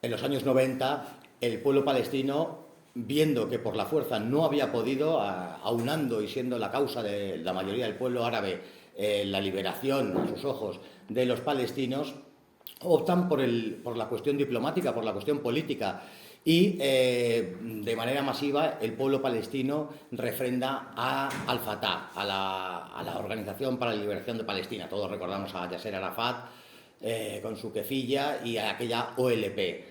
los años 90, el pueblo palestino, viendo que por la fuerza no había podido, aunando y siendo la causa de la mayoría del pueblo árabe, la liberación, a sus ojos, de los palestinos, optan por la cuestión diplomática, por la cuestión política. Y de manera masiva el pueblo palestino refrenda al Fatah, a la Organización para la Liberación de Palestina. Todos recordamos a Yasser Arafat con su kefilla y a aquella OLP.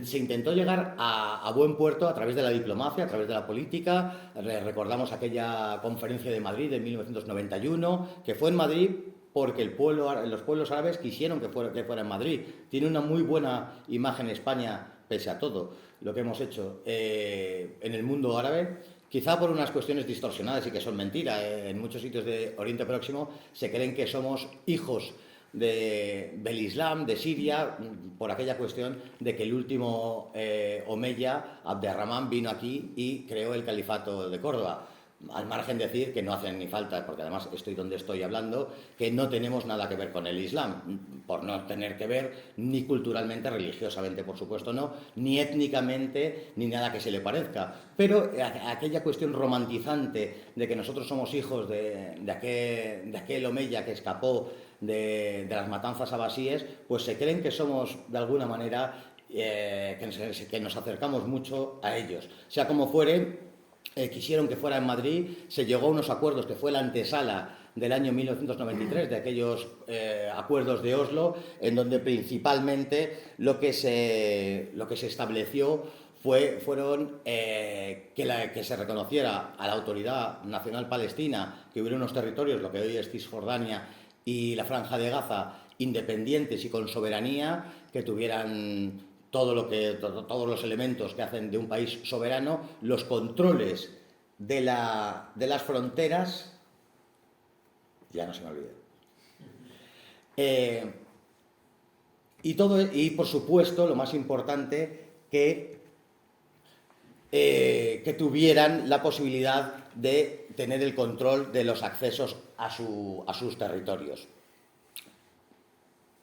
Se intentó llegar a buen puerto a través de la diplomacia, a través de la política. Recordamos aquella conferencia de Madrid de 1991, que fue en Madrid porque los pueblos árabes quisieron que fuera en Madrid. Tiene una muy buena imagen España, pese a todo lo que hemos hecho en el mundo árabe, quizá por unas cuestiones distorsionadas y que son mentiras. En muchos sitios de Oriente Próximo se creen que somos hijos del Islam, de Siria, por aquella cuestión de que el último Omeya, Abderramán, vino aquí y creó el califato de Córdoba. al margen de decir que no hacen ni falta, porque además estoy donde estoy hablando, que no tenemos nada que ver con el Islam, por no tener que ver ni culturalmente, religiosamente por supuesto no, ni étnicamente, ni nada que se le parezca. Pero aquella cuestión romantizante de que nosotros somos hijos de aquel Omeya que escapó de las matanzas abasíes, pues se creen que somos de alguna manera, que nos acercamos mucho a ellos. Sea como fuere, quisieron que fuera en Madrid, se llegó a unos acuerdos que fue la antesala del año 1993, de aquellos acuerdos de Oslo, en donde principalmente lo que se estableció fueron que se reconociera a la Autoridad Nacional Palestina que hubiera unos territorios, lo que hoy es Cisjordania y la Franja de Gaza, independientes y con soberanía, que tuvieran todos los elementos que hacen de un país soberano, los controles de las fronteras, ya no se me olvida, y por supuesto, lo más importante, que tuvieran la posibilidad de tener el control de los accesos a sus territorios.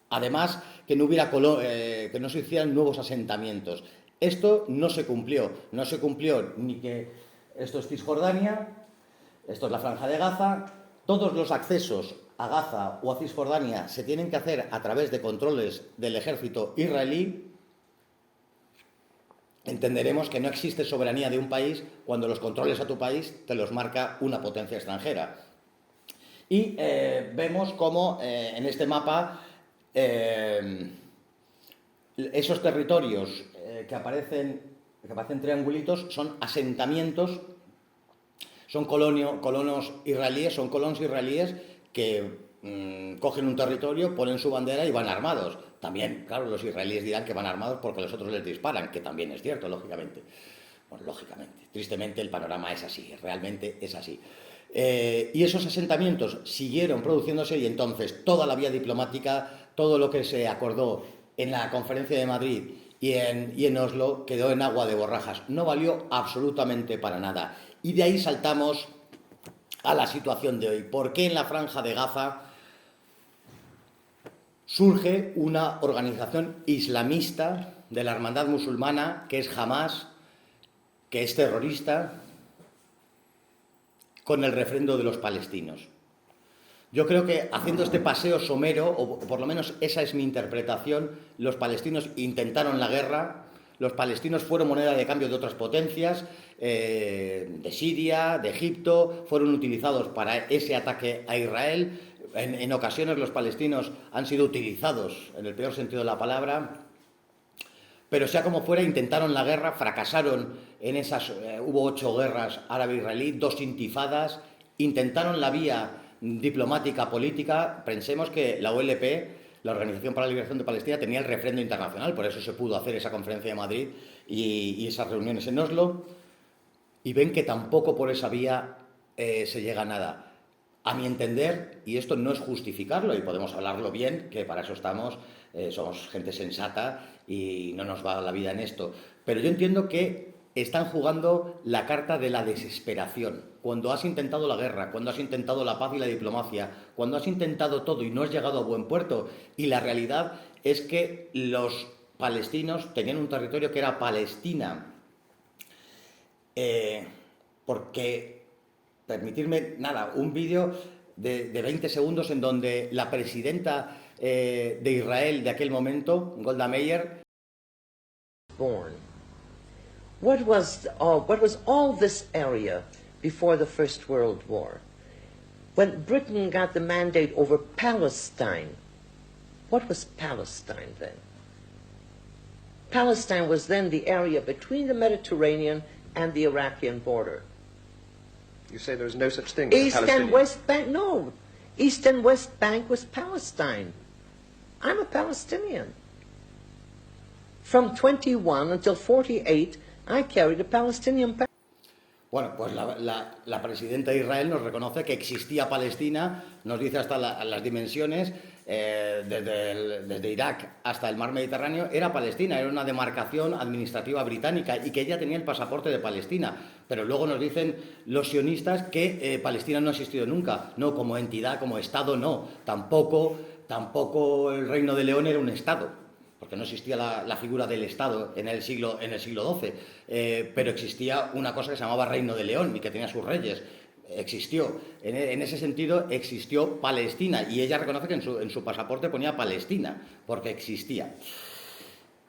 Además, que no se hicieran nuevos asentamientos. Esto no se cumplió. No se cumplió ni que esto es Cisjordania, esto es la Franja de Gaza. Todos los accesos a Gaza o a Cisjordania se tienen que hacer a través de controles del ejército israelí. Entenderemos que no existe soberanía de un país cuando los controles a tu país te los marca una potencia extranjera. Y vemos cómo en este mapa esos territorios que aparecen triangulitos son asentamientos, son colonos israelíes que cogen un territorio, ponen su bandera y van armados. También, claro, los israelíes dirán que van armados porque los otros les disparan, que también es cierto, lógicamente. Bueno, lógicamente. Tristemente el panorama es así, realmente es así. Y esos asentamientos siguieron produciéndose y entonces toda la vía diplomática, todo lo que se acordó en la Conferencia de Madrid y en Oslo quedó en agua de borrajas. No valió absolutamente para nada. Y de ahí saltamos a la situación de hoy. ¿Por qué en la Franja de Gaza surge una organización islamista de la Hermandad Musulmana, que es Hamás, que es terrorista, con el refrendo de los palestinos? Yo creo que haciendo este paseo somero, o por lo menos esa es mi interpretación, los palestinos intentaron la guerra, los palestinos fueron moneda de cambio de otras potencias, de Siria, de Egipto, fueron utilizados para ese ataque a Israel. En ocasiones los palestinos han sido utilizados, en el peor sentido de la palabra, pero sea como fuera, intentaron la guerra, fracasaron en esas, hubo 8 guerras árabe-israelí, 2 intifadas, intentaron la vía diplomática, política. Pensemos que la OLP, la Organización para la Liberación de Palestina, tenía el refrendo internacional, por eso se pudo hacer esa conferencia de Madrid y esas reuniones en Oslo, y ven que tampoco por esa vía se llega a nada. A mi entender, y esto no es justificarlo, y podemos hablarlo bien, que para eso estamos, somos gente sensata y no nos va la vida en esto, pero yo entiendo que están jugando la carta de la desesperación. Cuando has intentado la guerra, cuando has intentado la paz y la diplomacia, cuando has intentado todo y no has llegado a buen puerto, y la realidad es que los palestinos tenían un territorio que era Palestina, porque, permitirme, un vídeo de 20 segundos en donde la presidenta de Israel de aquel momento, Golda Meir, born. What was all this area before the First World War? When Britain got the mandate over Palestine, what was Palestine then? Palestine was then the area between the Mediterranean and the Iraqi border. You say there's no such thing as East and West Bank, no. East and West Bank was Palestine. I'm a Palestinian. From 21 until 48, I carried a Palestinian passport. Bueno, pues la presidenta de Israel nos reconoce que existía Palestina, nos dice hasta las dimensiones, desde Irak hasta el mar Mediterráneo, era Palestina, era una demarcación administrativa británica y que ella tenía el pasaporte de Palestina. Pero luego nos dicen los sionistas que Palestina no ha existido nunca, no como entidad, como Estado, no. Tampoco el Reino de León era un Estado, porque no existía la figura del Estado en el siglo XII, pero existía una cosa que se llamaba Reino de León y que tenía sus reyes. Existió. En ese sentido existió Palestina y ella reconoce que en su pasaporte ponía Palestina, porque existía.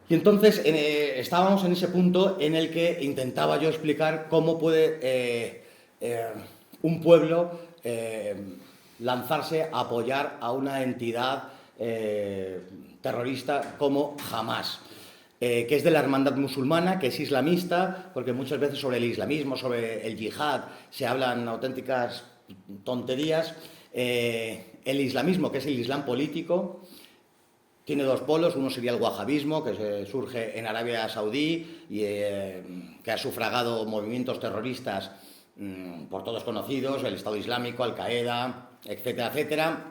Y entonces estábamos en ese punto en el que intentaba yo explicar cómo puede un pueblo lanzarse a apoyar a una entidad terrorista como Hamás, que es de la hermandad musulmana, que es islamista, porque muchas veces sobre el islamismo, sobre el yihad, se hablan auténticas tonterías. El islamismo, que es el islam político, tiene dos polos. Uno sería el wahabismo, que surge en Arabia Saudí y que ha sufragado movimientos terroristas por todos conocidos, el Estado Islámico, Al-Qaeda, etcétera, etcétera.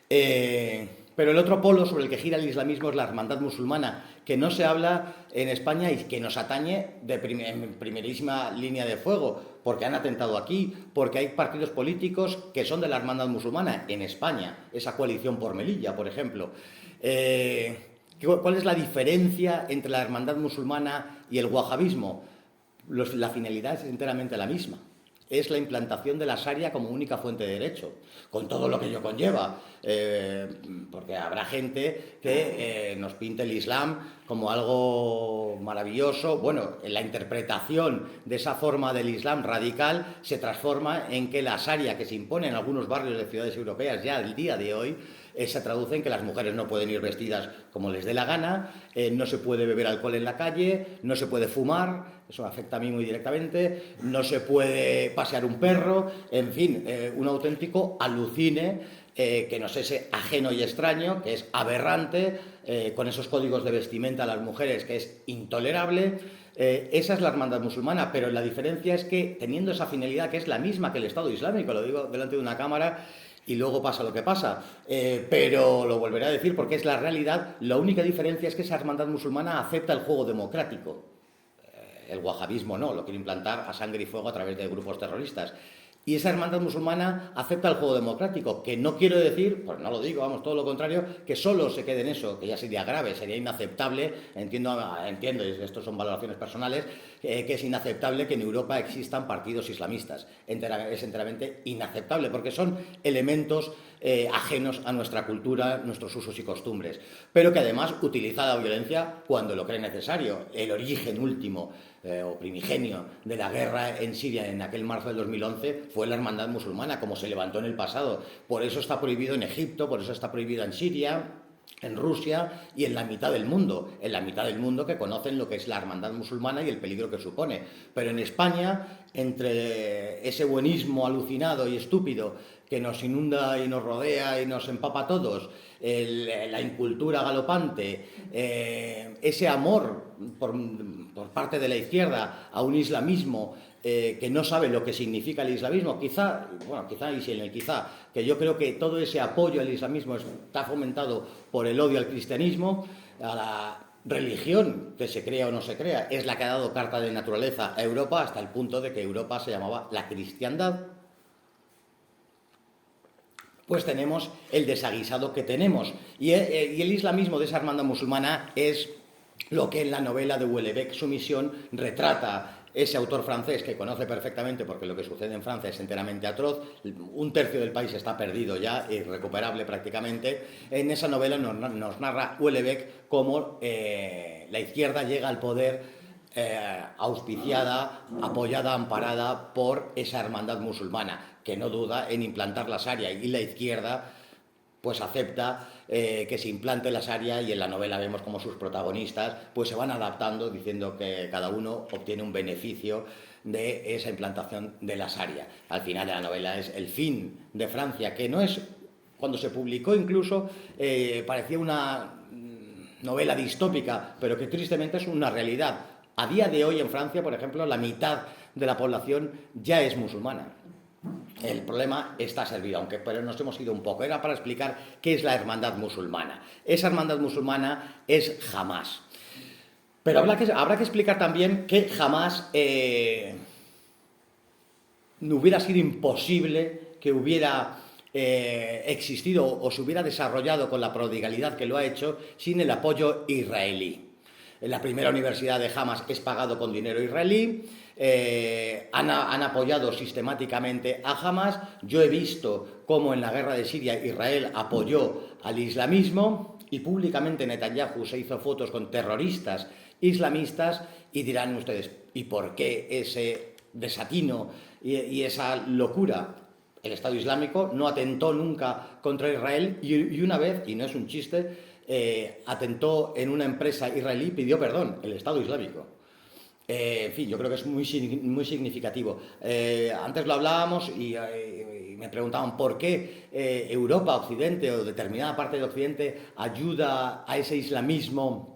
Pero el otro polo sobre el que gira el islamismo es la hermandad musulmana, que no se habla en España y que nos atañe en primerísima línea de fuego, porque han atentado aquí, porque hay partidos políticos que son de la hermandad musulmana en España, esa coalición por Melilla, por ejemplo. ¿Cuál es la diferencia entre la hermandad musulmana y el wahabismo? La finalidad es enteramente la misma. Es la implantación de la Sharia como única fuente de derecho, con todo lo que ello conlleva, porque habrá gente que nos pinte el Islam como algo maravilloso. Bueno, la interpretación de esa forma del Islam radical se transforma en que la Sharia que se impone en algunos barrios de ciudades europeas ya al día de hoy se traduce en que las mujeres no pueden ir vestidas como les dé la gana, no se puede beber alcohol en la calle, no se puede fumar, eso me afecta a mí muy directamente, no se puede pasear un perro, en fin, un auténtico alucine que nos es ajeno y extraño, que es aberrante, con esos códigos de vestimenta a las mujeres, que es intolerable. Esa es la hermandad musulmana, pero la diferencia es que, teniendo esa finalidad que es la misma que el Estado Islámico, lo digo delante de una cámara, y luego pasa lo que pasa, pero lo volveré a decir porque es la realidad. La única diferencia es que esa hermandad musulmana acepta el juego democrático. El wahabismo no, lo quiere implantar a sangre y fuego a través de grupos terroristas. Y esa hermandad musulmana acepta el juego democrático, que no quiero decir, pues no lo digo, vamos, todo lo contrario, que solo se quede en eso, que ya sería grave, sería inaceptable. Entiendo, y estos son valoraciones personales, que es inaceptable que en Europa existan partidos islamistas. Es enteramente inaceptable, porque son elementos ajenos a nuestra cultura, nuestros usos y costumbres, pero que además utiliza la violencia cuando lo cree necesario. El origen último o primigenio de la guerra en Siria en aquel marzo del 2011 fue la hermandad musulmana, como se levantó en el pasado. Por eso está prohibido en Egipto, por eso está prohibido en Siria, en Rusia y en la mitad del mundo que conocen lo que es la hermandad musulmana y el peligro que supone. Pero en España, entre ese buenismo alucinado y estúpido que nos inunda y nos rodea y nos empapa a todos, la incultura galopante, ese amor por parte de la izquierda a un islamismo que no sabe lo que significa el islamismo, quizá, y sin el quizá, que yo creo que todo ese apoyo al islamismo está fomentado por el odio al cristianismo, a la religión, que se crea o no se crea, es la que ha dado carta de naturaleza a Europa, hasta el punto de que Europa se llamaba la cristiandad. Pues tenemos el desaguisado que tenemos. Y el islamismo de esa hermandad musulmana es lo que en la novela de Houellebecq, Sumisión, retrata ese autor francés que conoce perfectamente, porque lo que sucede en Francia es enteramente atroz. Un tercio del país está perdido ya, irrecuperable prácticamente. En esa novela nos narra Houellebecq cómo la izquierda llega al poder auspiciada, apoyada, amparada por esa hermandad musulmana, que no duda en implantar la Sharia, y la izquierda pues acepta que se implante la Sharia, y en la novela vemos cómo sus protagonistas pues se van adaptando, diciendo que cada uno obtiene un beneficio de esa implantación de la Sharia. Al final de la novela es el fin de Francia, que no es, cuando se publicó incluso parecía una novela distópica, pero que tristemente es una realidad. A día de hoy en Francia, por ejemplo, la mitad de la población ya es musulmana. El problema está servido, pero nos hemos ido un poco. Era para explicar qué es la hermandad musulmana. Esa hermandad musulmana es Hamás. Pero habrá que explicar también que Hamás no hubiera sido imposible que hubiera existido o se hubiera desarrollado con la prodigalidad que lo ha hecho sin el apoyo israelí. La primera universidad de Hamás es pagado con dinero israelí. Han apoyado sistemáticamente a Hamás. Yo he visto cómo en la guerra de Siria Israel apoyó al islamismo y públicamente Netanyahu se hizo fotos con terroristas islamistas y dirán ustedes, ¿y por qué ese desatino y esa locura? El Estado Islámico no atentó nunca contra Israel y una vez, y no es un chiste, atentó en una empresa israelí, pidió perdón, el Estado Islámico. En fin, yo creo que es muy significativo. Antes lo hablábamos y me preguntaban por qué Europa, Occidente o determinada parte de Occidente ayuda a ese islamismo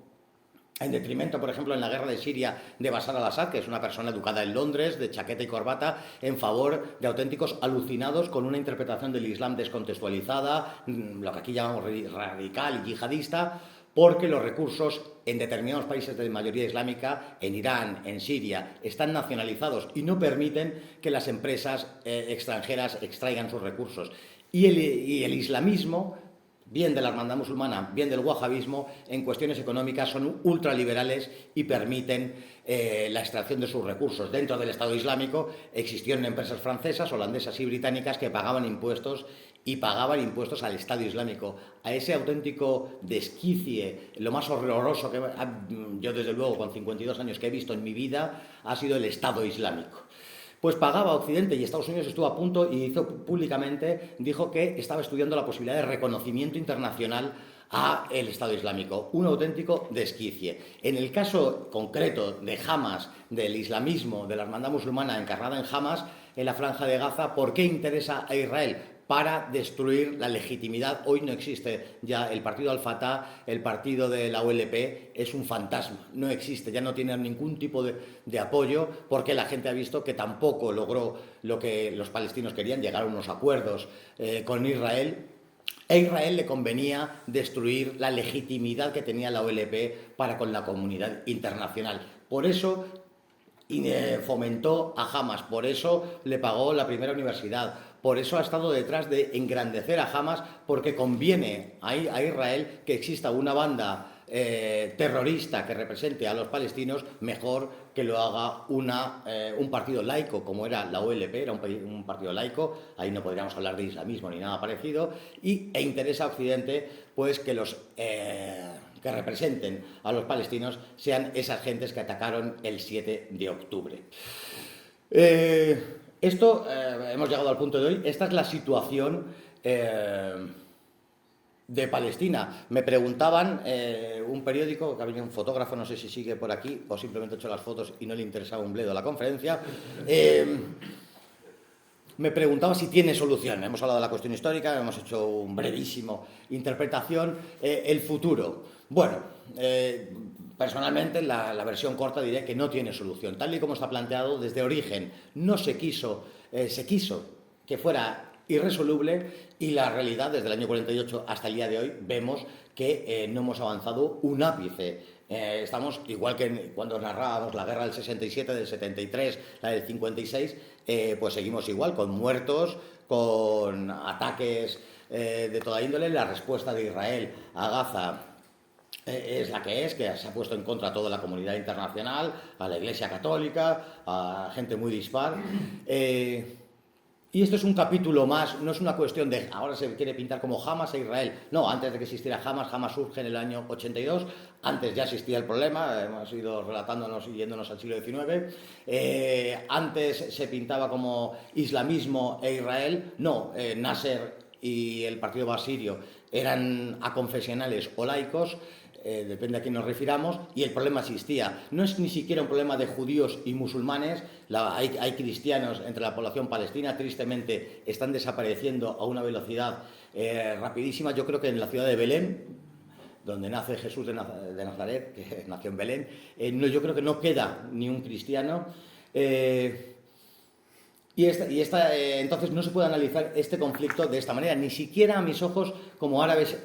en detrimento, por ejemplo, en la guerra de Siria de Bashar al-Assad, que es una persona educada en Londres, de chaqueta y corbata, en favor de auténticos alucinados con una interpretación del Islam descontextualizada, lo que aquí llamamos radical y yihadista, porque los recursos en determinados países de mayoría islámica, en Irán, en Siria, están nacionalizados y no permiten que las empresas extranjeras extraigan sus recursos. Y el islamismo, bien de la hermandad musulmana, bien del wahabismo, en cuestiones económicas son ultraliberales y permiten la extracción de sus recursos. Dentro del Estado Islámico existieron empresas francesas, holandesas y británicas que pagaban impuestos al Estado Islámico, a ese auténtico desquicie. Lo más horroroso que yo, desde luego, con 52 años que he visto en mi vida, ha sido el Estado Islámico. Pues pagaba a Occidente y Estados Unidos estuvo a punto y dijo que estaba estudiando la posibilidad de reconocimiento internacional a el Estado Islámico. Un auténtico desquicie. En el caso concreto de Hamás, del islamismo, de la hermandad musulmana encarnada en Hamás, en la Franja de Gaza, ¿por qué interesa a Israel? Para destruir la legitimidad. Hoy no existe ya el partido Al-Fatah, el partido de la OLP es un fantasma, no existe, ya no tiene ningún tipo de apoyo porque la gente ha visto que tampoco logró lo que los palestinos querían, llegar a unos acuerdos con Israel. A Israel le convenía destruir la legitimidad que tenía la OLP para con la comunidad internacional. Por eso fomentó a Hamás, por eso le pagó la primera universidad, por eso ha estado detrás de engrandecer a Hamás, porque conviene a Israel que exista una banda terrorista que represente a los palestinos mejor que lo haga un partido laico como era la OLP, era un partido laico, ahí no podríamos hablar de islamismo ni nada parecido, e interesa a Occidente pues que los que representen a los palestinos sean esas gentes que atacaron el 7 de octubre. Hemos llegado al punto de hoy, esta es la situación de Palestina. Me preguntaban, un periódico, que había un fotógrafo, no sé si sigue por aquí, o simplemente ha hecho las fotos y no le interesaba un bledo la conferencia, me preguntaba si tiene solución. Hemos hablado de la cuestión histórica, hemos hecho un brevísimo interpretación. El futuro. Bueno, personalmente la versión corta diré que no tiene solución. Tal y como está planteado desde origen, se quiso que fuera irresoluble y la realidad desde el año 48 hasta el día de hoy vemos que no hemos avanzado un ápice. Estamos igual que cuando narrábamos la guerra del 67, del 73, la del 56, pues seguimos igual, con muertos, con ataques de toda índole. La respuesta de Israel a Gaza es la que se ha puesto en contra a toda la comunidad internacional, a la Iglesia Católica, a gente muy dispar. Y esto es un capítulo más, no es una cuestión de ahora se quiere pintar como Hamás e Israel. No, antes de que existiera Hamás surge en el año 82, antes ya existía el problema, hemos ido relatándonos y yéndonos al siglo XIX. Antes se pintaba como islamismo e Israel. No, Nasser y el partido basirio eran aconfesionales o laicos. Depende a quién nos refiramos, y el problema existía. No es ni siquiera un problema de judíos y musulmanes, hay cristianos entre la población palestina, tristemente están desapareciendo a una velocidad rapidísima. Yo creo que en la ciudad de Belén, donde nace Jesús de Nazaret, que nació en Belén, yo creo que no queda ni un cristiano. Entonces no se puede analizar este conflicto de esta manera, ni siquiera a mis ojos como árabes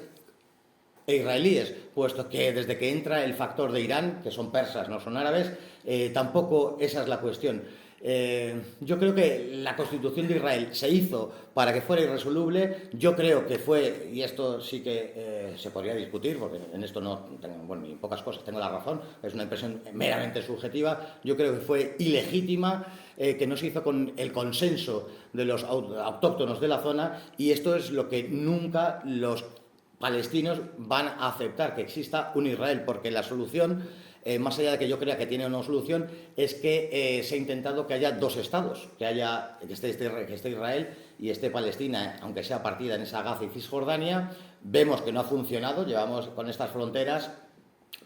e israelíes, puesto que desde que entra el factor de Irán, que son persas, no son árabes, tampoco esa es la cuestión. Yo creo que la Constitución de Israel se hizo para que fuera irresoluble. Yo creo que fue, y esto sí que se podría discutir, porque en esto no tengo, bueno, ni en pocas cosas tengo la razón, es una impresión meramente subjetiva. Yo creo que fue ilegítima, que no se hizo con el consenso de los autóctonos de la zona, y esto es lo que nunca los palestinos van a aceptar, que exista un Israel, porque la solución, más allá de que yo crea que tiene una solución, es que se ha intentado que haya dos estados, que esté Israel y esté Palestina, aunque sea partida en esa Gaza y Cisjordania. Vemos que no ha funcionado, llevamos con estas fronteras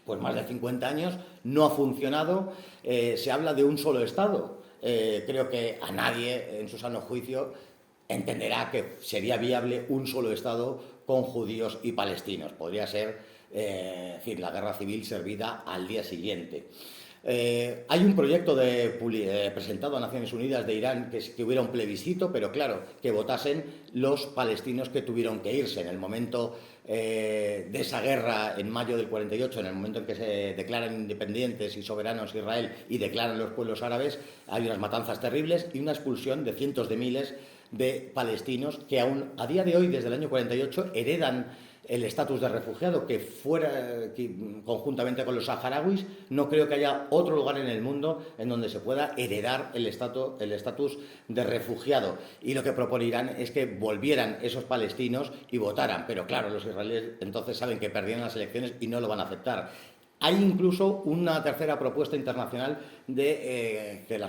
pues más de 50 años, no ha funcionado. Se habla de un solo estado. Creo que a nadie en su sano juicio entenderá que sería viable un solo estado con judíos y palestinos. Podría ser la guerra civil servida al día siguiente. Hay un proyecto presentado a Naciones Unidas de Irán que hubiera un plebiscito, pero claro, que votasen los palestinos que tuvieron que irse. En el momento de esa guerra, en mayo del 48, en el momento en que se declaran independientes y soberanos Israel y declaran los pueblos árabes, hay unas matanzas terribles y una expulsión de cientos de miles de palestinos que aún a día de hoy, desde el año 48, heredan el estatus de refugiado, que conjuntamente con los saharauis, no creo que haya otro lugar en el mundo en donde se pueda heredar el estatus de refugiado. Y lo que propone Irán es que volvieran esos palestinos y votaran. Pero claro, los israelíes entonces saben que perdieron las elecciones y no lo van a aceptar. Hay incluso una tercera propuesta internacional de que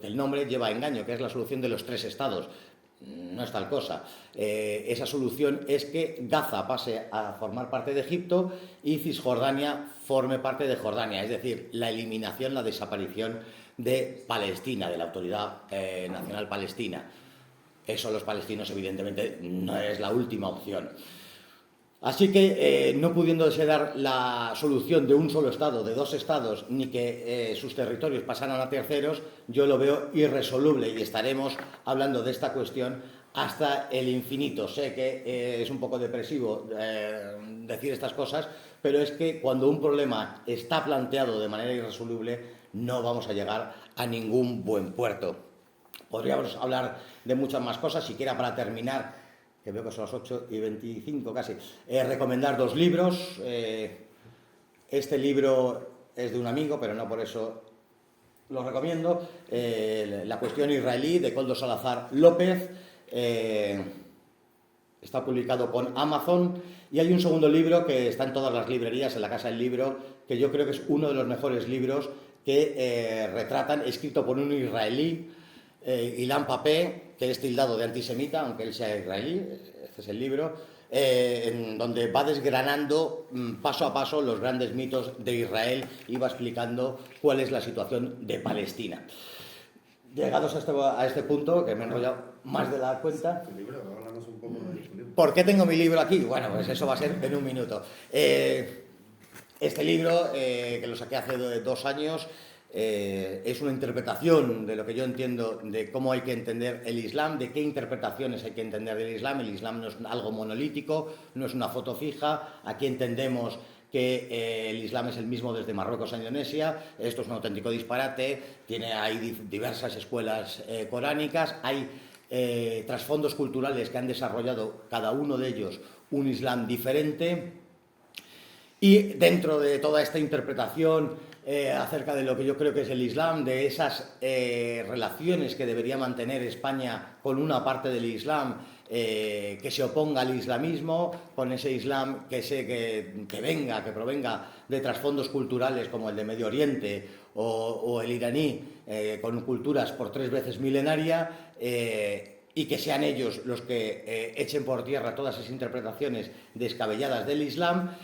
el nombre lleva a engaño, que es la solución de los tres estados. No es tal cosa. Esa solución es que Gaza pase a formar parte de Egipto y Cisjordania forme parte de Jordania, es decir, la eliminación, la desaparición de Palestina, de la Autoridad Nacional Palestina. Eso los palestinos, evidentemente, no es la última opción. Así que, no pudiéndose dar la solución de un solo Estado, de dos Estados, ni que sus territorios pasaran a terceros, yo lo veo irresoluble y estaremos hablando de esta cuestión hasta el infinito. Sé que es un poco depresivo decir estas cosas, pero es que cuando un problema está planteado de manera irresoluble, no vamos a llegar a ningún buen puerto. Podríamos hablar de muchas más cosas, siquiera para terminar, que veo que son las 8:25 casi, recomendar dos libros. Este libro es de un amigo, pero no por eso lo recomiendo. La cuestión israelí, de Koldo Salazar López. Está publicado con Amazon. Y hay un segundo libro que está en todas las librerías, en la Casa del Libro, que yo creo que es uno de los mejores libros que retratan, escrito por un israelí, Ilan Pappé, que es tildado de antisemita, aunque él sea israelí. Este es el libro, en donde va desgranando paso a paso los grandes mitos de Israel y va explicando cuál es la situación de Palestina. Llegados a este punto, que me he enrollado más de la cuenta. ¿Tu libro? Háblanos un poco de tu libro. ¿Por qué tengo mi libro aquí? Bueno, pues eso va a ser en un minuto. Este libro, que lo saqué hace 2 años, es una interpretación de lo que yo entiendo de cómo hay que entender el Islam, de qué interpretaciones hay que entender del Islam. El Islam no es algo monolítico, no es una foto fija. Aquí entendemos que el Islam es el mismo desde Marruecos a Indonesia. Esto es un auténtico disparate. Hay diversas escuelas coránicas, hay trasfondos culturales que han desarrollado cada uno de ellos un Islam diferente. Y dentro de toda esta interpretación acerca de lo que yo creo que es el Islam, de esas relaciones que debería mantener España con una parte del Islam que se oponga al islamismo, con ese Islam que provenga de trasfondos culturales como el de Medio Oriente o el iraní, con culturas por 3 veces milenaria, y que sean ellos los que echen por tierra todas esas interpretaciones descabelladas del Islam.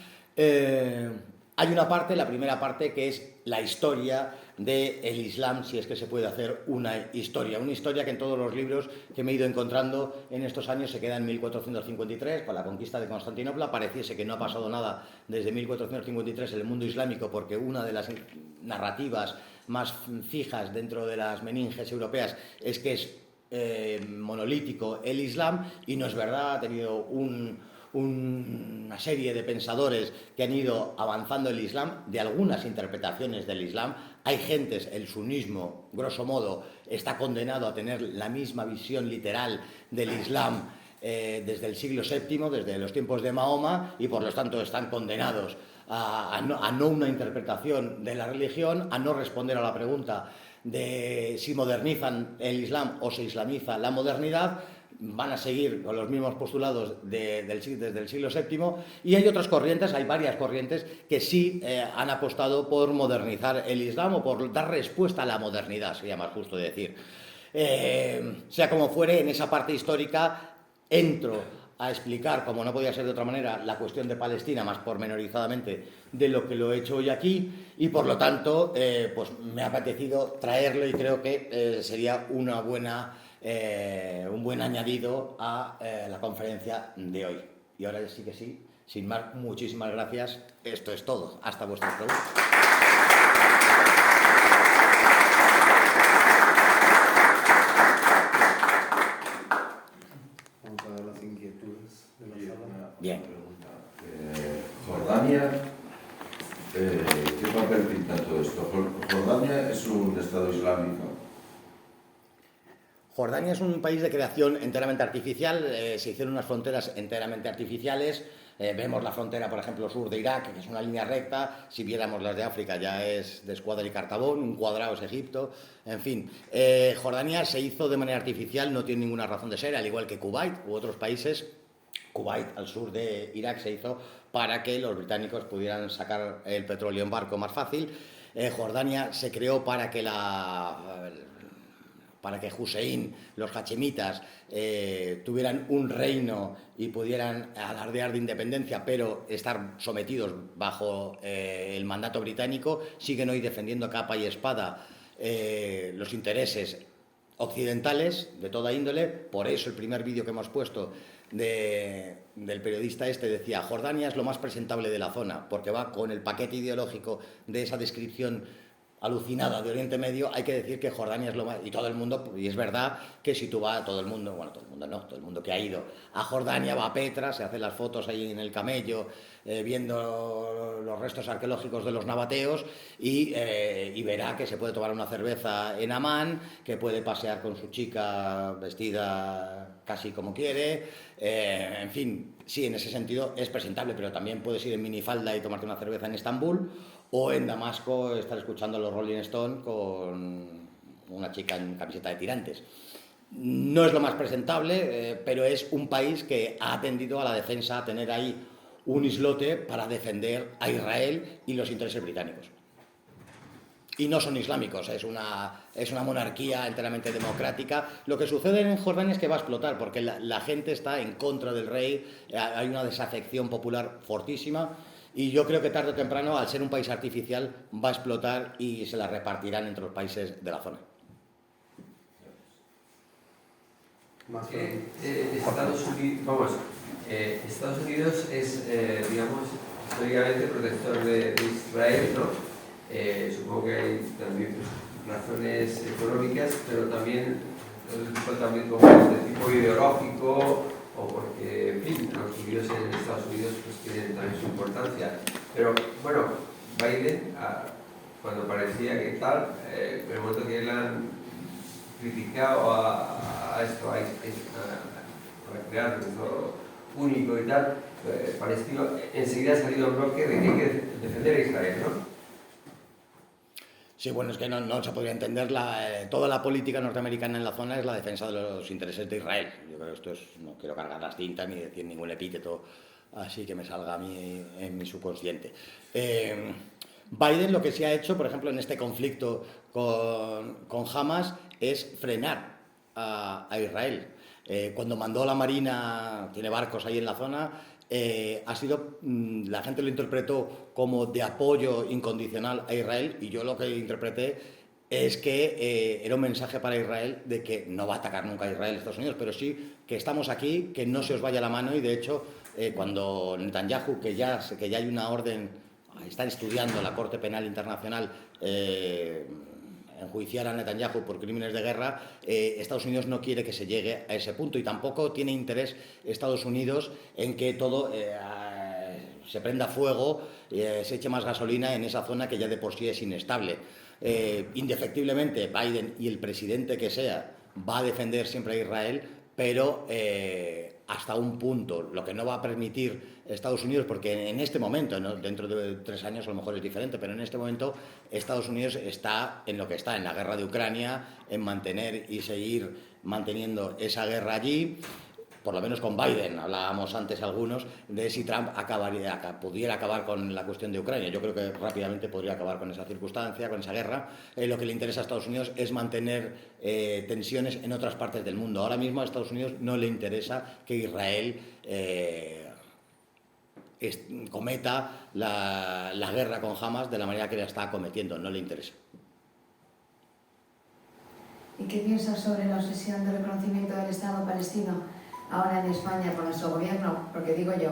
Hay una parte, la primera parte, que es la historia del Islam, si es que se puede hacer una historia que en todos los libros que me he ido encontrando en estos años se queda en 1453, con la conquista de Constantinopla. Pareciese que no ha pasado nada desde 1453 en el mundo islámico, porque una de las narrativas más fijas dentro de las meninges europeas es que es monolítico el Islam, y no es verdad. Ha tenido una serie de pensadores que han ido avanzando el Islam, de algunas interpretaciones del Islam. Hay gentes, el sunismo, grosso modo, está condenado a tener la misma visión literal del Islam desde el siglo VII, desde los tiempos de Mahoma, y por lo tanto están condenados a no una interpretación de la religión, a no responder a la pregunta de si modernizan el Islam o se islamiza la modernidad. Van a seguir con los mismos postulados desde el siglo VII, y hay otras corrientes, hay varias corrientes que sí han apostado por modernizar el Islam, o por dar respuesta a la modernidad, sería más justo decir. Sea como fuere, en esa parte histórica entro a explicar, como no podía ser de otra manera, la cuestión de Palestina más pormenorizadamente de lo que lo he hecho hoy aquí, y por lo tanto pues me ha apetecido traerlo, y creo que sería un buen añadido a la conferencia de hoy. Y ahora sí que sí, sin más, muchísimas gracias. Esto es todo. Hasta vuestras preguntas. Vamos a ver las inquietudes de la sala. Bien. Jordania, ¿qué papel pinta todo esto? Jordania es un estado islámico. Jordania es un país de creación enteramente artificial. Se hicieron unas fronteras enteramente artificiales. Vemos la frontera, por ejemplo, sur de Irak, que es una línea recta. Si viéramos las de África ya es de Escuadra y Cartabón, un cuadrado es Egipto, en fin. Jordania se hizo de manera artificial, no tiene ninguna razón de ser, al igual que Kuwait u otros países. Kuwait, al sur de Irak, se hizo para que los británicos pudieran sacar el petróleo en barco más fácil. Jordania se creó para que Hussein, los hachemitas, tuvieran un reino y pudieran alardear de independencia, pero estar sometidos bajo el mandato británico. Siguen hoy defendiendo a capa y espada los intereses occidentales de toda índole. Por eso el primer vídeo que hemos puesto del periodista decía: Jordania es lo más presentable de la zona, porque va con el paquete ideológico de esa descripción alucinada de Oriente Medio. Hay que decir que Jordania es lo más, y todo el mundo, y es verdad que si tú vas, todo el mundo que ha ido a Jordania va a Petra, se hace las fotos ahí en el camello, viendo los restos arqueológicos de los nabateos, y verá que se puede tomar una cerveza en Amán, que puede pasear con su chica vestida casi como quiere, en fin, sí, en ese sentido es presentable, pero también puedes ir en minifalda y tomarte una cerveza en Estambul, o en Damasco estar escuchando a los Rolling Stones con una chica en camiseta de tirantes. No es lo más presentable, pero es un país que ha atendido a la defensa, a tener ahí un islote para defender a Israel y los intereses británicos. Y no son islámicos, es una monarquía enteramente democrática. Lo que sucede en Jordania es que va a explotar, porque la gente está en contra del rey, hay una desafección popular fortísima, y yo creo que tarde o temprano, al ser un país artificial, va a explotar y se la repartirán entre los países de la zona. Estados Unidos es, digamos, históricamente protector de Israel, ¿no? Supongo que hay también razones económicas, pero también como de tipo ideológico, o porque, en fin, los judíos en Estados Unidos pues tienen también su importancia. Pero bueno, Biden, cuando parecía que tal, en el momento que le han criticado a crear esto único y tal, palestino, enseguida ha salido un bloque de que hay que defender a Israel, ¿no? Sí, bueno, es que no se podría entender. Toda la política norteamericana en la zona es la defensa de los intereses de Israel. Yo creo que esto es, no quiero cargar las tintas ni decir ningún epíteto así que me salga a mí en mi subconsciente. Biden lo que sí ha hecho, por ejemplo, en este conflicto con Hamas, es frenar a Israel. Cuando mandó la Marina, tiene barcos ahí en la zona, la gente lo interpretó como de apoyo incondicional a Israel, y yo lo que interpreté es que era un mensaje para Israel de que no va a atacar nunca a Israel Estados Unidos, pero sí que estamos aquí, que no se os vaya la mano. Y de hecho, cuando Netanyahu, que ya hay una orden, están estudiando la Corte Penal Internacional enjuiciar a Netanyahu por crímenes de guerra, Estados Unidos no quiere que se llegue a ese punto y tampoco tiene interés Estados Unidos en que todo se prenda fuego, se eche más gasolina en esa zona que ya de por sí es inestable. Indefectiblemente Biden y el presidente que sea va a defender siempre a Israel, pero hasta un punto. Lo que no va a permitir Estados Unidos, porque en este momento, ¿no? Dentro de 3 años a lo mejor es diferente, pero en este momento Estados Unidos está en lo que está, en la guerra de Ucrania, en mantener y seguir manteniendo esa guerra allí. Por lo menos con Biden, hablábamos antes algunos, de si Trump pudiera acabar con la cuestión de Ucrania. Yo creo que rápidamente podría acabar con esa circunstancia, con esa guerra. Lo que le interesa a Estados Unidos es mantener tensiones en otras partes del mundo. Ahora mismo a Estados Unidos no le interesa que Israel cometa la guerra con Hamas de la manera que la está cometiendo, no le interesa. ¿Y qué piensas sobre la obsesión de reconocimiento del Estado palestino ahora en España por nuestro gobierno? Porque digo yo,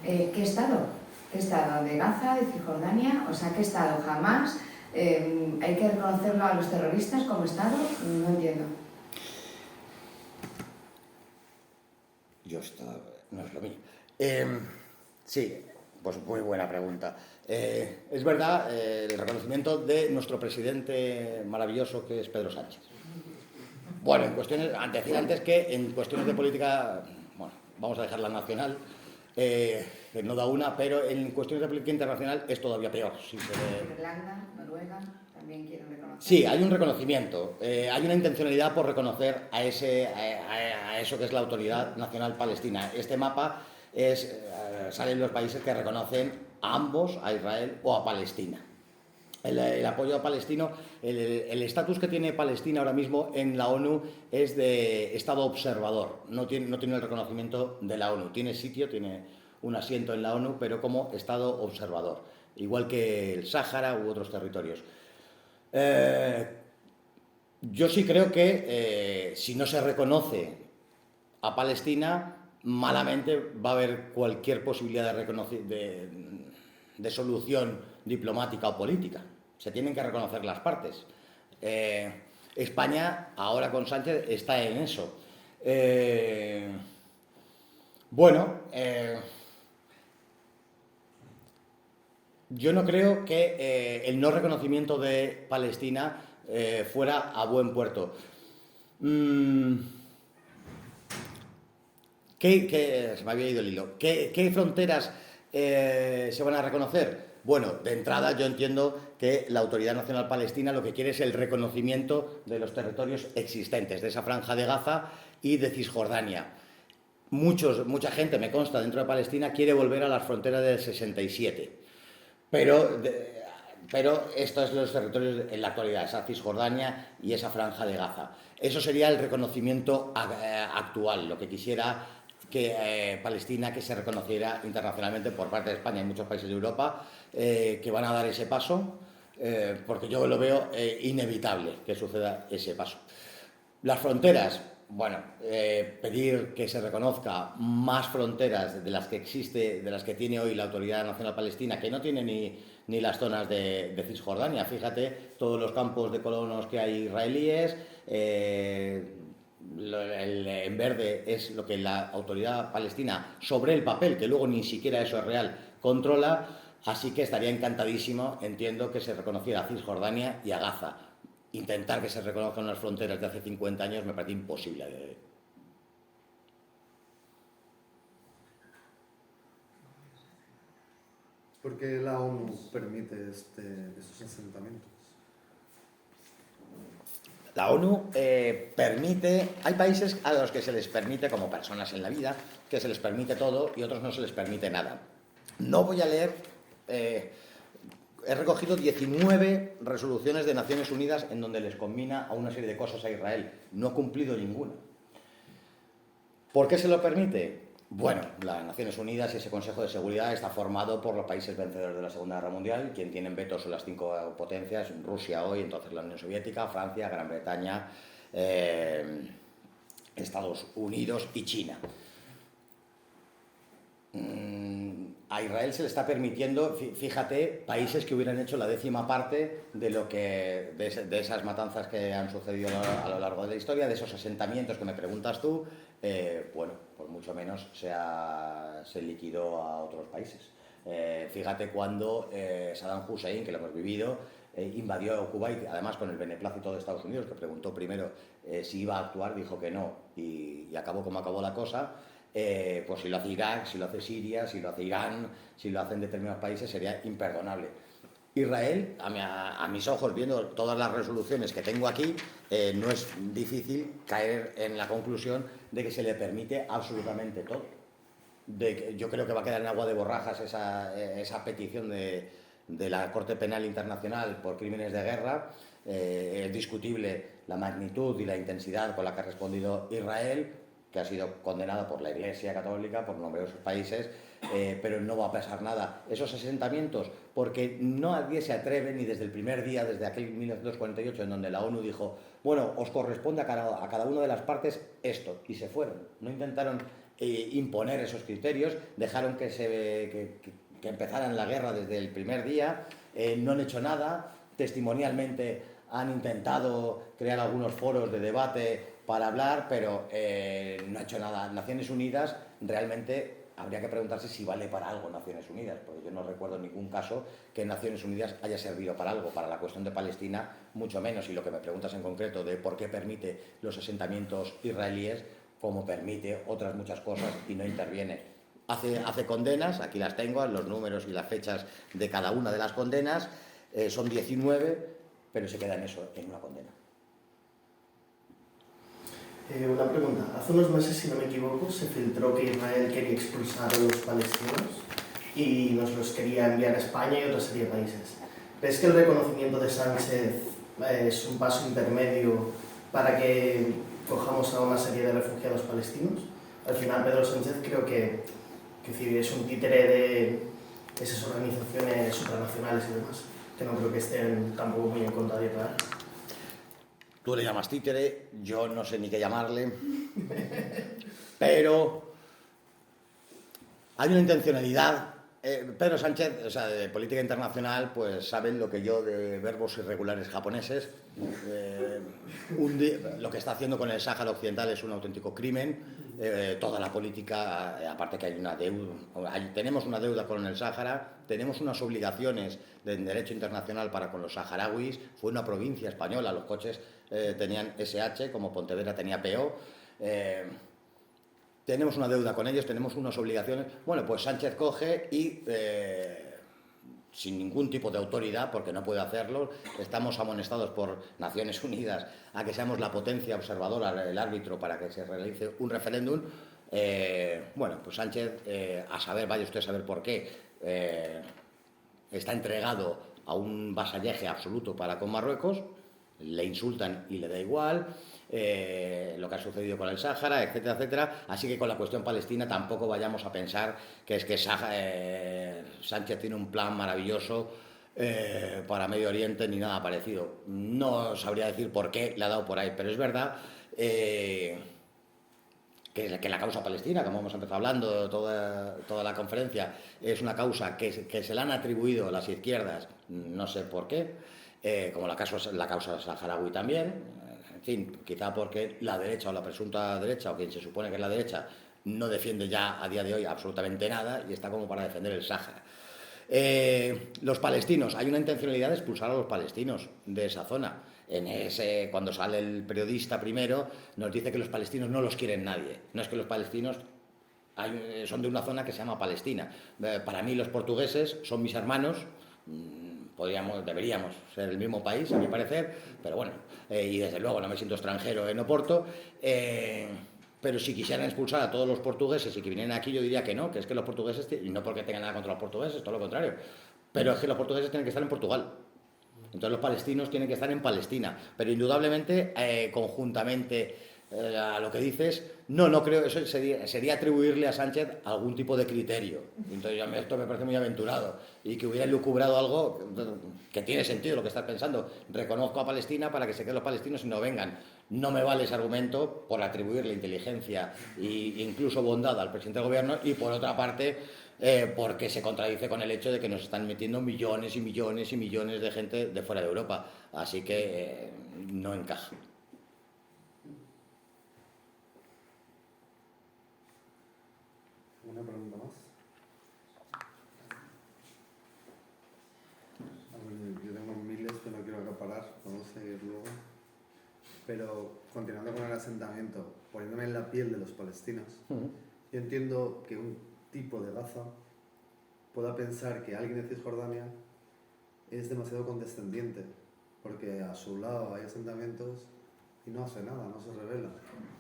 ¿qué Estado? ¿Qué Estado? ¿De Gaza, de Cisjordania? O sea, ¿qué Estado? ¿Jamás? ¿Hay que reconocerlo a los terroristas como Estado? No entiendo. No es lo mío. Sí, pues muy buena pregunta. Es verdad, el reconocimiento de nuestro presidente maravilloso que es Pedro Sánchez. Bueno, decir antes que en cuestiones de política, bueno, vamos a dejarla nacional, que no da una, pero en cuestiones de política internacional es todavía peor. Irlanda, Noruega, también quieren reconocer. Sí, hay un reconocimiento, hay una intencionalidad por reconocer a eso que es la Autoridad Nacional Palestina. Este mapa salen los países que reconocen a ambos, a Israel o a Palestina. El apoyo a palestino, el estatus que tiene Palestina ahora mismo en la ONU es de Estado observador, no tiene el reconocimiento de la ONU, tiene un asiento en la ONU, pero como Estado observador, igual que el Sáhara u otros territorios. Yo sí creo que si no se reconoce a Palestina, malamente va a haber cualquier posibilidad de solución diplomática o política. Se tienen que reconocer las partes. España, ahora con Sánchez, está en eso. Yo no creo que el no reconocimiento de Palestina fuera a buen puerto. Se me había ido el hilo. ¿Qué fronteras se van a reconocer? Bueno, de entrada yo entiendo que la Autoridad Nacional Palestina lo que quiere es el reconocimiento de los territorios existentes, de esa franja de Gaza y de Cisjordania. Mucha gente, me consta, dentro de Palestina quiere volver a las fronteras del 67, pero estos son los territorios en la actualidad, esa Cisjordania y esa franja de Gaza. Eso sería el reconocimiento actual, lo que quisiera que Palestina que se reconociera internacionalmente por parte de España y muchos países de Europa que van a dar ese paso, porque yo lo veo inevitable que suceda ese paso. Las fronteras, pedir que se reconozca más fronteras de las que existe, de las que tiene hoy la Autoridad Nacional Palestina, que no tiene ni las zonas de Cisjordania. Fíjate, todos los campos de colonos que hay israelíes, en verde es lo que la Autoridad Palestina, sobre el papel, que luego ni siquiera eso es real, controla, así que estaría encantadísimo, entiendo, que se reconociera a Cisjordania y a Gaza. Intentar que se reconozcan unas fronteras de hace 50 años me parece imposible. ¿Por qué la ONU permite estos asentamientos? La ONU permite, hay países a los que se les permite, como personas en la vida, que se les permite todo y otros no se les permite nada. No voy a leer, he recogido 19 resoluciones de Naciones Unidas en donde les conmina a una serie de cosas a Israel. No ha cumplido ninguna. ¿Por qué se lo permite? Bueno, las Naciones Unidas y ese Consejo de Seguridad está formado por los países vencedores de la Segunda Guerra Mundial. Quien tienen vetos son las 5 potencias, Rusia hoy, entonces la Unión Soviética, Francia, Gran Bretaña, Estados Unidos y China. a Israel se le está permitiendo, fíjate, países que hubieran hecho la 10ª parte de esas matanzas que han sucedido a lo largo de la historia, de esos asentamientos que me preguntas tú, bueno, pues mucho menos se liquidó a otros países. Fíjate cuando Saddam Hussein, que lo hemos vivido, invadió Kuwait, además con el beneplácito de Estados Unidos, que preguntó primero si iba a actuar, dijo que no, y acabó como acabó la cosa. Pues si lo hace Irak, si lo hace Siria, si lo hace Irán, si lo hacen determinados países, sería imperdonable. Israel, a mis ojos, viendo todas las resoluciones que tengo aquí, no es difícil caer en la conclusión de que se le permite absolutamente todo. Yo creo que va a quedar en agua de borrajas esa petición de la Corte Penal Internacional por crímenes de guerra. Es discutible la magnitud y la intensidad con la que ha respondido Israel, que ha sido condenada por la Iglesia Católica, por numerosos países, pero no va a pasar nada. Esos asentamientos, porque nadie se atreve, ni desde el primer día, desde aquel 1948, en donde la ONU dijo, bueno, os corresponde a cada una de las partes esto, y se fueron. No intentaron imponer esos criterios, dejaron que empezaran la guerra desde el primer día, no han hecho nada, testimonialmente han intentado crear algunos foros de debate para hablar, pero no ha hecho nada. Naciones Unidas, realmente habría que preguntarse si vale para algo Naciones Unidas, porque yo no recuerdo ningún caso que Naciones Unidas haya servido para algo. Para la cuestión de Palestina, mucho menos. Y lo que me preguntas en concreto de por qué permite los asentamientos israelíes, como permite otras muchas cosas y no interviene. Hace condenas, aquí las tengo, los números y las fechas de cada una de las condenas, son 19, pero se queda en eso, en una condena. Una pregunta. Hace unos meses, si no me equivoco, se filtró que Israel quería expulsar a los palestinos y nos los quería enviar a España y otra serie de países. ¿Ves que el reconocimiento de Sánchez es un paso intermedio para que cojamos a una serie de refugiados palestinos? Al final, Pedro Sánchez creo que es un títere de esas organizaciones supranacionales y demás, que no creo que estén tampoco muy en contra de Israel. Tú le llamas títere, yo no sé ni qué llamarle, pero hay una intencionalidad. Pedro Sánchez, o sea, de política internacional, pues saben lo que yo de verbos irregulares japoneses. Lo que está haciendo con el Sáhara Occidental es un auténtico crimen. Toda la política, aparte que hay una deuda, tenemos una deuda con el Sáhara, tenemos unas obligaciones de derecho internacional para con los saharauis. Fue una provincia española, los coches tenían SH, como Pontevedra tenía PO. Tenemos una deuda con ellos, tenemos unas obligaciones. Bueno, pues Sánchez coge y, sin ningún tipo de autoridad, porque no puede hacerlo, estamos amonestados por Naciones Unidas a que seamos la potencia observadora, el árbitro, para que se realice un referéndum. Bueno, pues Sánchez, vaya usted a saber por qué, está entregado a un vasallaje absoluto para con Marruecos, le insultan y le da igual. Lo que ha sucedido con el Sáhara, etcétera, etcétera. Así que con la cuestión palestina tampoco vayamos a pensar que es que Sánchez tiene un plan maravilloso para Medio Oriente ni nada parecido. No sabría decir por qué le ha dado por ahí, pero es verdad que la causa palestina, como hemos empezado hablando toda la conferencia, es una causa que se le han atribuido las izquierdas, no sé por qué, como la causa saharaui también. En fin, quizá porque la derecha o la presunta derecha, o quien se supone que es la derecha, no defiende ya a día de hoy absolutamente nada y está como para defender el Sáhara. Los palestinos, hay una intencionalidad de expulsar a los palestinos de esa zona. Cuando sale el periodista primero, nos dice que los palestinos no los quieren nadie. No es que los palestinos son de una zona que se llama Palestina. Para mí los portugueses son mis hermanos. Deberíamos ser el mismo país, a mi parecer, pero bueno, y desde luego no me siento extranjero en Oporto, pero si quisieran expulsar a todos los portugueses y que vinieran aquí, yo diría que no, que es que los portugueses, y no porque tengan nada contra los portugueses, todo lo contrario, pero es que los portugueses tienen que estar en Portugal. Entonces los palestinos tienen que estar en Palestina, pero indudablemente, conjuntamente a lo que dices, no creo, eso sería atribuirle a Sánchez algún tipo de criterio. Entonces esto me parece muy aventurado, y que hubiera lucubrado algo que tiene sentido lo que estás pensando. Reconozco a Palestina para que se queden los palestinos y no vengan. No me vale ese argumento por atribuirle inteligencia e incluso bondad al presidente del gobierno, y por otra parte porque se contradice con el hecho de que nos están metiendo millones y millones y millones de gente de fuera de Europa. Así que no encaja. Una pregunta más. Yo tengo miles que no quiero acaparar, vamos a seguir luego. Pero continuando con el asentamiento, poniéndome en la piel de los palestinos, yo entiendo que un tipo de Gaza pueda pensar que alguien de Cisjordania es demasiado condescendiente, porque a su lado hay asentamientos y no hace nada, no se revela.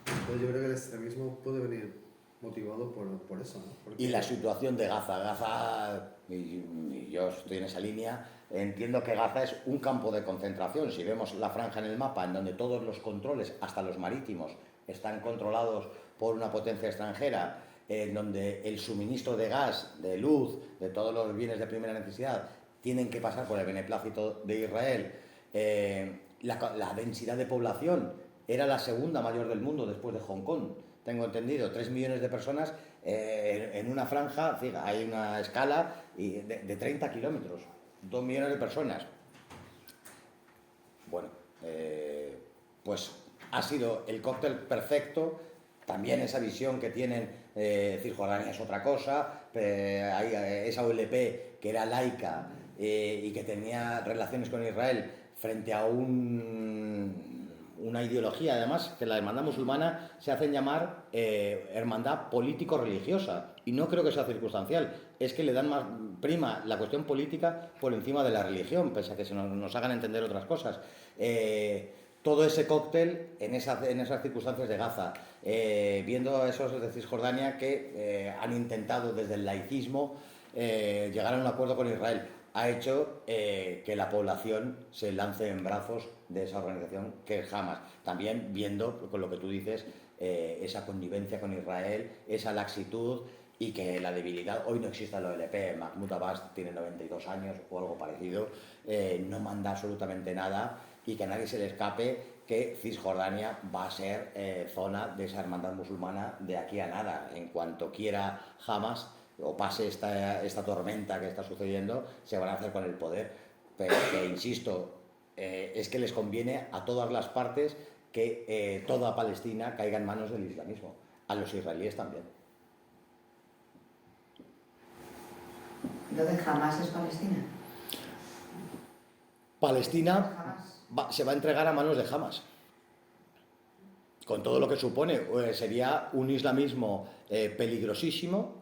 Entonces yo creo que el extremismo puede venir motivado por eso, ¿no? Porque... Y la situación de Gaza, y yo estoy en esa línea, entiendo que Gaza es un campo de concentración. Si vemos la franja en el mapa, en donde todos los controles, hasta los marítimos, están controlados por una potencia extranjera, en donde el suministro de gas, de luz, de todos los bienes de primera necesidad, tienen que pasar por el beneplácito de Israel. La densidad de población era la segunda mayor del mundo después de Hong Kong. Tengo entendido, 3 millones de personas en una franja, fíjate, hay una escala de 30 kilómetros, 2 millones de personas. Bueno, pues ha sido el cóctel perfecto. También esa visión que tienen Cisjordania es otra cosa, esa OLP que era laica y que tenía relaciones con Israel frente a una ideología, además, que la hermandad musulmana se hacen llamar hermandad político-religiosa, y no creo que sea circunstancial, es que le dan más prima la cuestión política por encima de la religión, pese a que nos hagan entender otras cosas. Todo ese cóctel en esas circunstancias de Gaza, viendo a esos de Cisjordania que han intentado desde el laicismo llegar a un acuerdo con Israel, ha hecho que la población se lance en brazos de esa organización que es Hamas. También viendo, con lo que tú dices, esa connivencia con Israel, esa laxitud y que la debilidad. Hoy no existe la OLP, Mahmoud Abbas tiene 92 años o algo parecido, no manda absolutamente nada, y que a nadie se le escape que Cisjordania va a ser zona de esa hermandad musulmana de aquí a nada. En cuanto quiera Hamas o pase esta tormenta que está sucediendo, se van a hacer con el poder. Pero que, insisto, es que les conviene a todas las partes que toda Palestina caiga en manos del islamismo, a los israelíes también. Entonces, ¿Hamas es Palestina? Palestina se va a entregar a manos de Hamas, con todo lo que supone. Sería un islamismo peligrosísimo,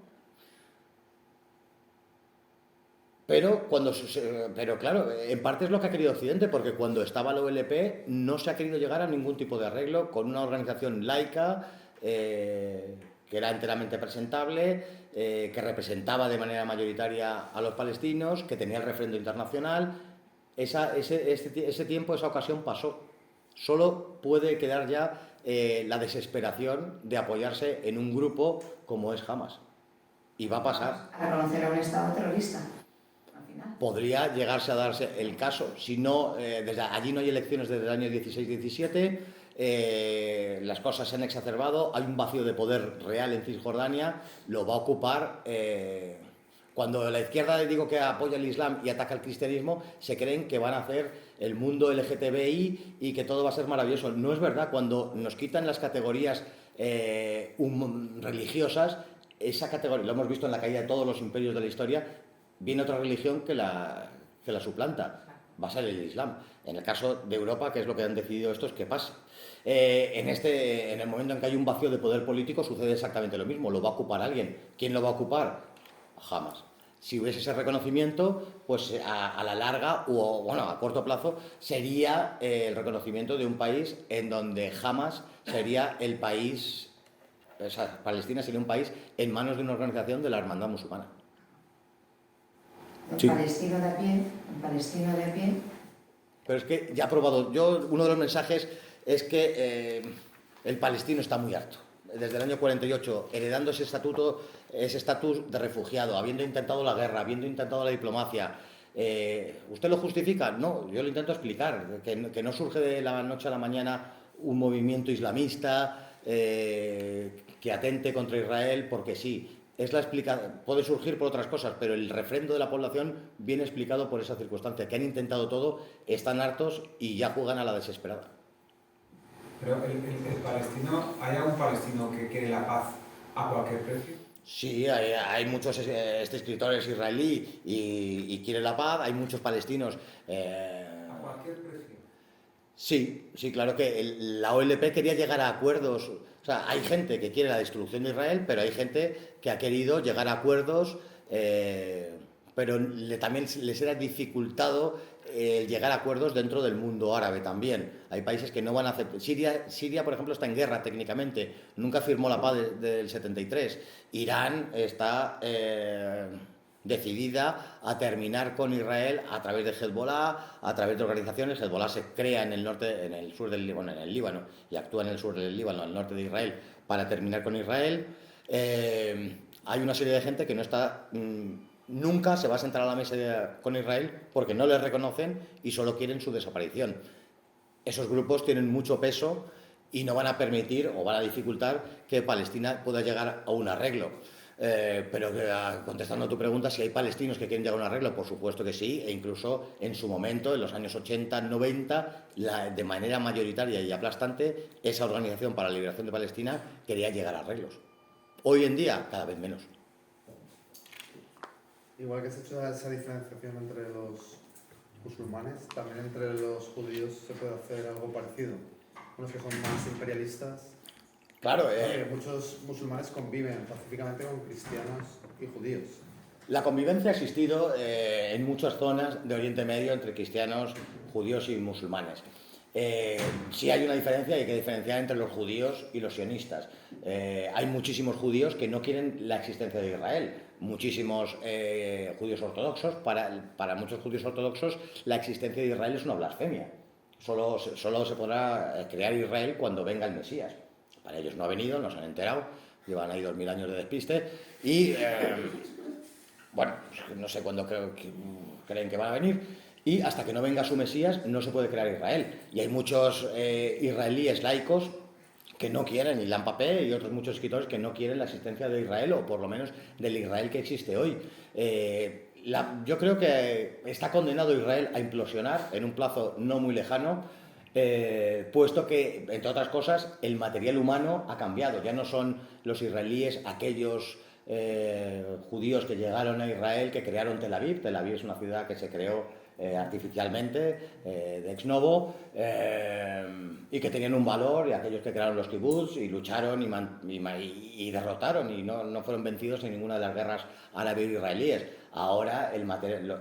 pero claro, en parte es lo que ha querido Occidente, porque cuando estaba la OLP no se ha querido llegar a ningún tipo de arreglo con una organización laica que era enteramente presentable, que representaba de manera mayoritaria a los palestinos, que tenía el refrendo internacional. Ese tiempo, esa ocasión pasó. Solo puede quedar ya la desesperación de apoyarse en un grupo como es Hamas. Y va a pasar. A reconocer a un Estado terrorista, al final. Podría llegarse a darse el caso. Si no, desde allí no hay elecciones desde el año 16-17, las cosas se han exacerbado, hay un vacío de poder real en Cisjordania, lo va a ocupar... Cuando la izquierda digo que apoya el Islam y ataca el cristianismo, se creen que van a hacer el mundo LGTBI y que todo va a ser maravilloso. No es verdad. Cuando nos quitan las categorías religiosas, esa categoría, lo hemos visto en la caída de todos los imperios de la historia, viene otra religión que la suplanta. Va a ser el Islam. En el caso de Europa, que es lo que han decidido estos, que pasa. En el momento en que hay un vacío de poder político, sucede exactamente lo mismo. Lo va a ocupar alguien. ¿Quién lo va a ocupar? Hamas. Si hubiese ese reconocimiento, pues a la larga o bueno, a corto plazo sería el reconocimiento de un país en donde Hamas sería el país, o sea, Palestina sería un país en manos de una organización de la hermandad musulmana. Sí. Palestino de a pie. Pero es que ya he probado, uno de los mensajes es que el palestino está muy harto. Desde el año 48, heredando ese estatus de refugiado, habiendo intentado la guerra, habiendo intentado la diplomacia. ¿Usted lo justifica? No, yo lo intento explicar, que no surge de la noche a la mañana un movimiento islamista que atente contra Israel porque sí. puede surgir por otras cosas, pero el refrendo de la población viene explicado por esa circunstancia, que han intentado todo, están hartos y ya juegan a la desesperada. Pero el palestino, ¿hay algún palestino que quiere la paz a cualquier precio? Sí, hay muchos escritores israelí y quieren la paz, hay muchos palestinos. ¿A cualquier precio? Sí, claro que la OLP quería llegar a acuerdos. O sea, hay gente que quiere la destrucción de Israel, pero hay gente que ha querido llegar a acuerdos, pero también les era dificultado llegar a acuerdos dentro del mundo árabe también. Hay países que no van a aceptar. Siria, por ejemplo, está en guerra técnicamente, nunca firmó la paz del 73. Irán está decidida a terminar con Israel a través de Hezbollah, a través de organizaciones. Hezbollah se crea en el sur del Líbano, en el Líbano, y actúa en el sur del Líbano, al norte de Israel, para terminar con Israel. Hay una serie de gente que no está... nunca se va a sentar a la mesa con Israel porque no les reconocen y solo quieren su desaparición. Esos grupos tienen mucho peso y no van a permitir o van a dificultar que Palestina pueda llegar a un arreglo. Pero contestando a tu pregunta, si hay palestinos que quieren llegar a un arreglo, por supuesto que sí, e incluso en su momento, en los años 80, 90, de manera mayoritaria y aplastante, esa Organización para la Liberación de Palestina quería llegar a arreglos. Hoy en día, cada vez menos. Igual que se ha hecho esa diferenciación entre los musulmanes, también entre los judíos se puede hacer algo parecido. Unos que son más imperialistas. Claro, muchos musulmanes conviven pacíficamente con cristianos y judíos. La convivencia ha existido en muchas zonas de Oriente Medio entre cristianos, judíos y musulmanes. Sí hay una diferencia, hay que diferenciar entre los judíos y los sionistas. Hay muchísimos judíos que no quieren la existencia de Israel. Muchísimos judíos ortodoxos, para muchos judíos ortodoxos la existencia de Israel es una blasfemia. Solo se podrá crear Israel cuando venga el Mesías. Para ellos no ha venido, no se han enterado, llevan ahí 2000 años de despiste y, bueno, no sé cuándo creen que van a venir, y hasta que no venga su Mesías no se puede crear Israel. Y hay muchos israelíes laicos que no quieren, y Lampapé y otros muchos escritores que no quieren la existencia de Israel, o por lo menos del Israel que existe hoy. Yo creo que está condenado Israel a implosionar en un plazo no muy lejano, puesto que, entre otras cosas, el material humano ha cambiado. Ya no son los israelíes aquellos judíos que llegaron a Israel, que crearon Tel Aviv. Tel Aviv es una ciudad que se creó artificialmente, de ex novo, y que tenían un valor, y aquellos que crearon los kibbutz y lucharon y derrotaron y no fueron vencidos en ninguna de las guerras árabe-israelíes. Ahora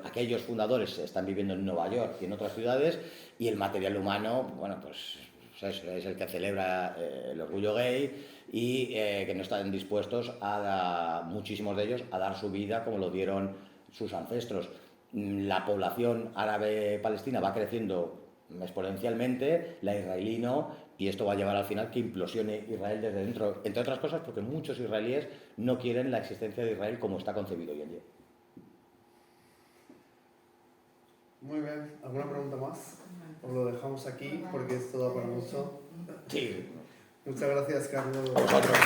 aquellos fundadores están viviendo en Nueva York y en otras ciudades, y el material humano, bueno, pues es el que celebra el orgullo gay y que no están dispuestos muchísimos de ellos, a dar su vida como lo dieron sus ancestros. La población árabe palestina va creciendo exponencialmente, la israelí no, y esto va a llevar al final que implosione Israel desde dentro, entre otras cosas porque muchos israelíes no quieren la existencia de Israel como está concebido hoy en día. Muy bien, ¿alguna pregunta más? Os lo dejamos aquí porque esto da para mucho. Sí. Muchas gracias, Carlos. A vosotros.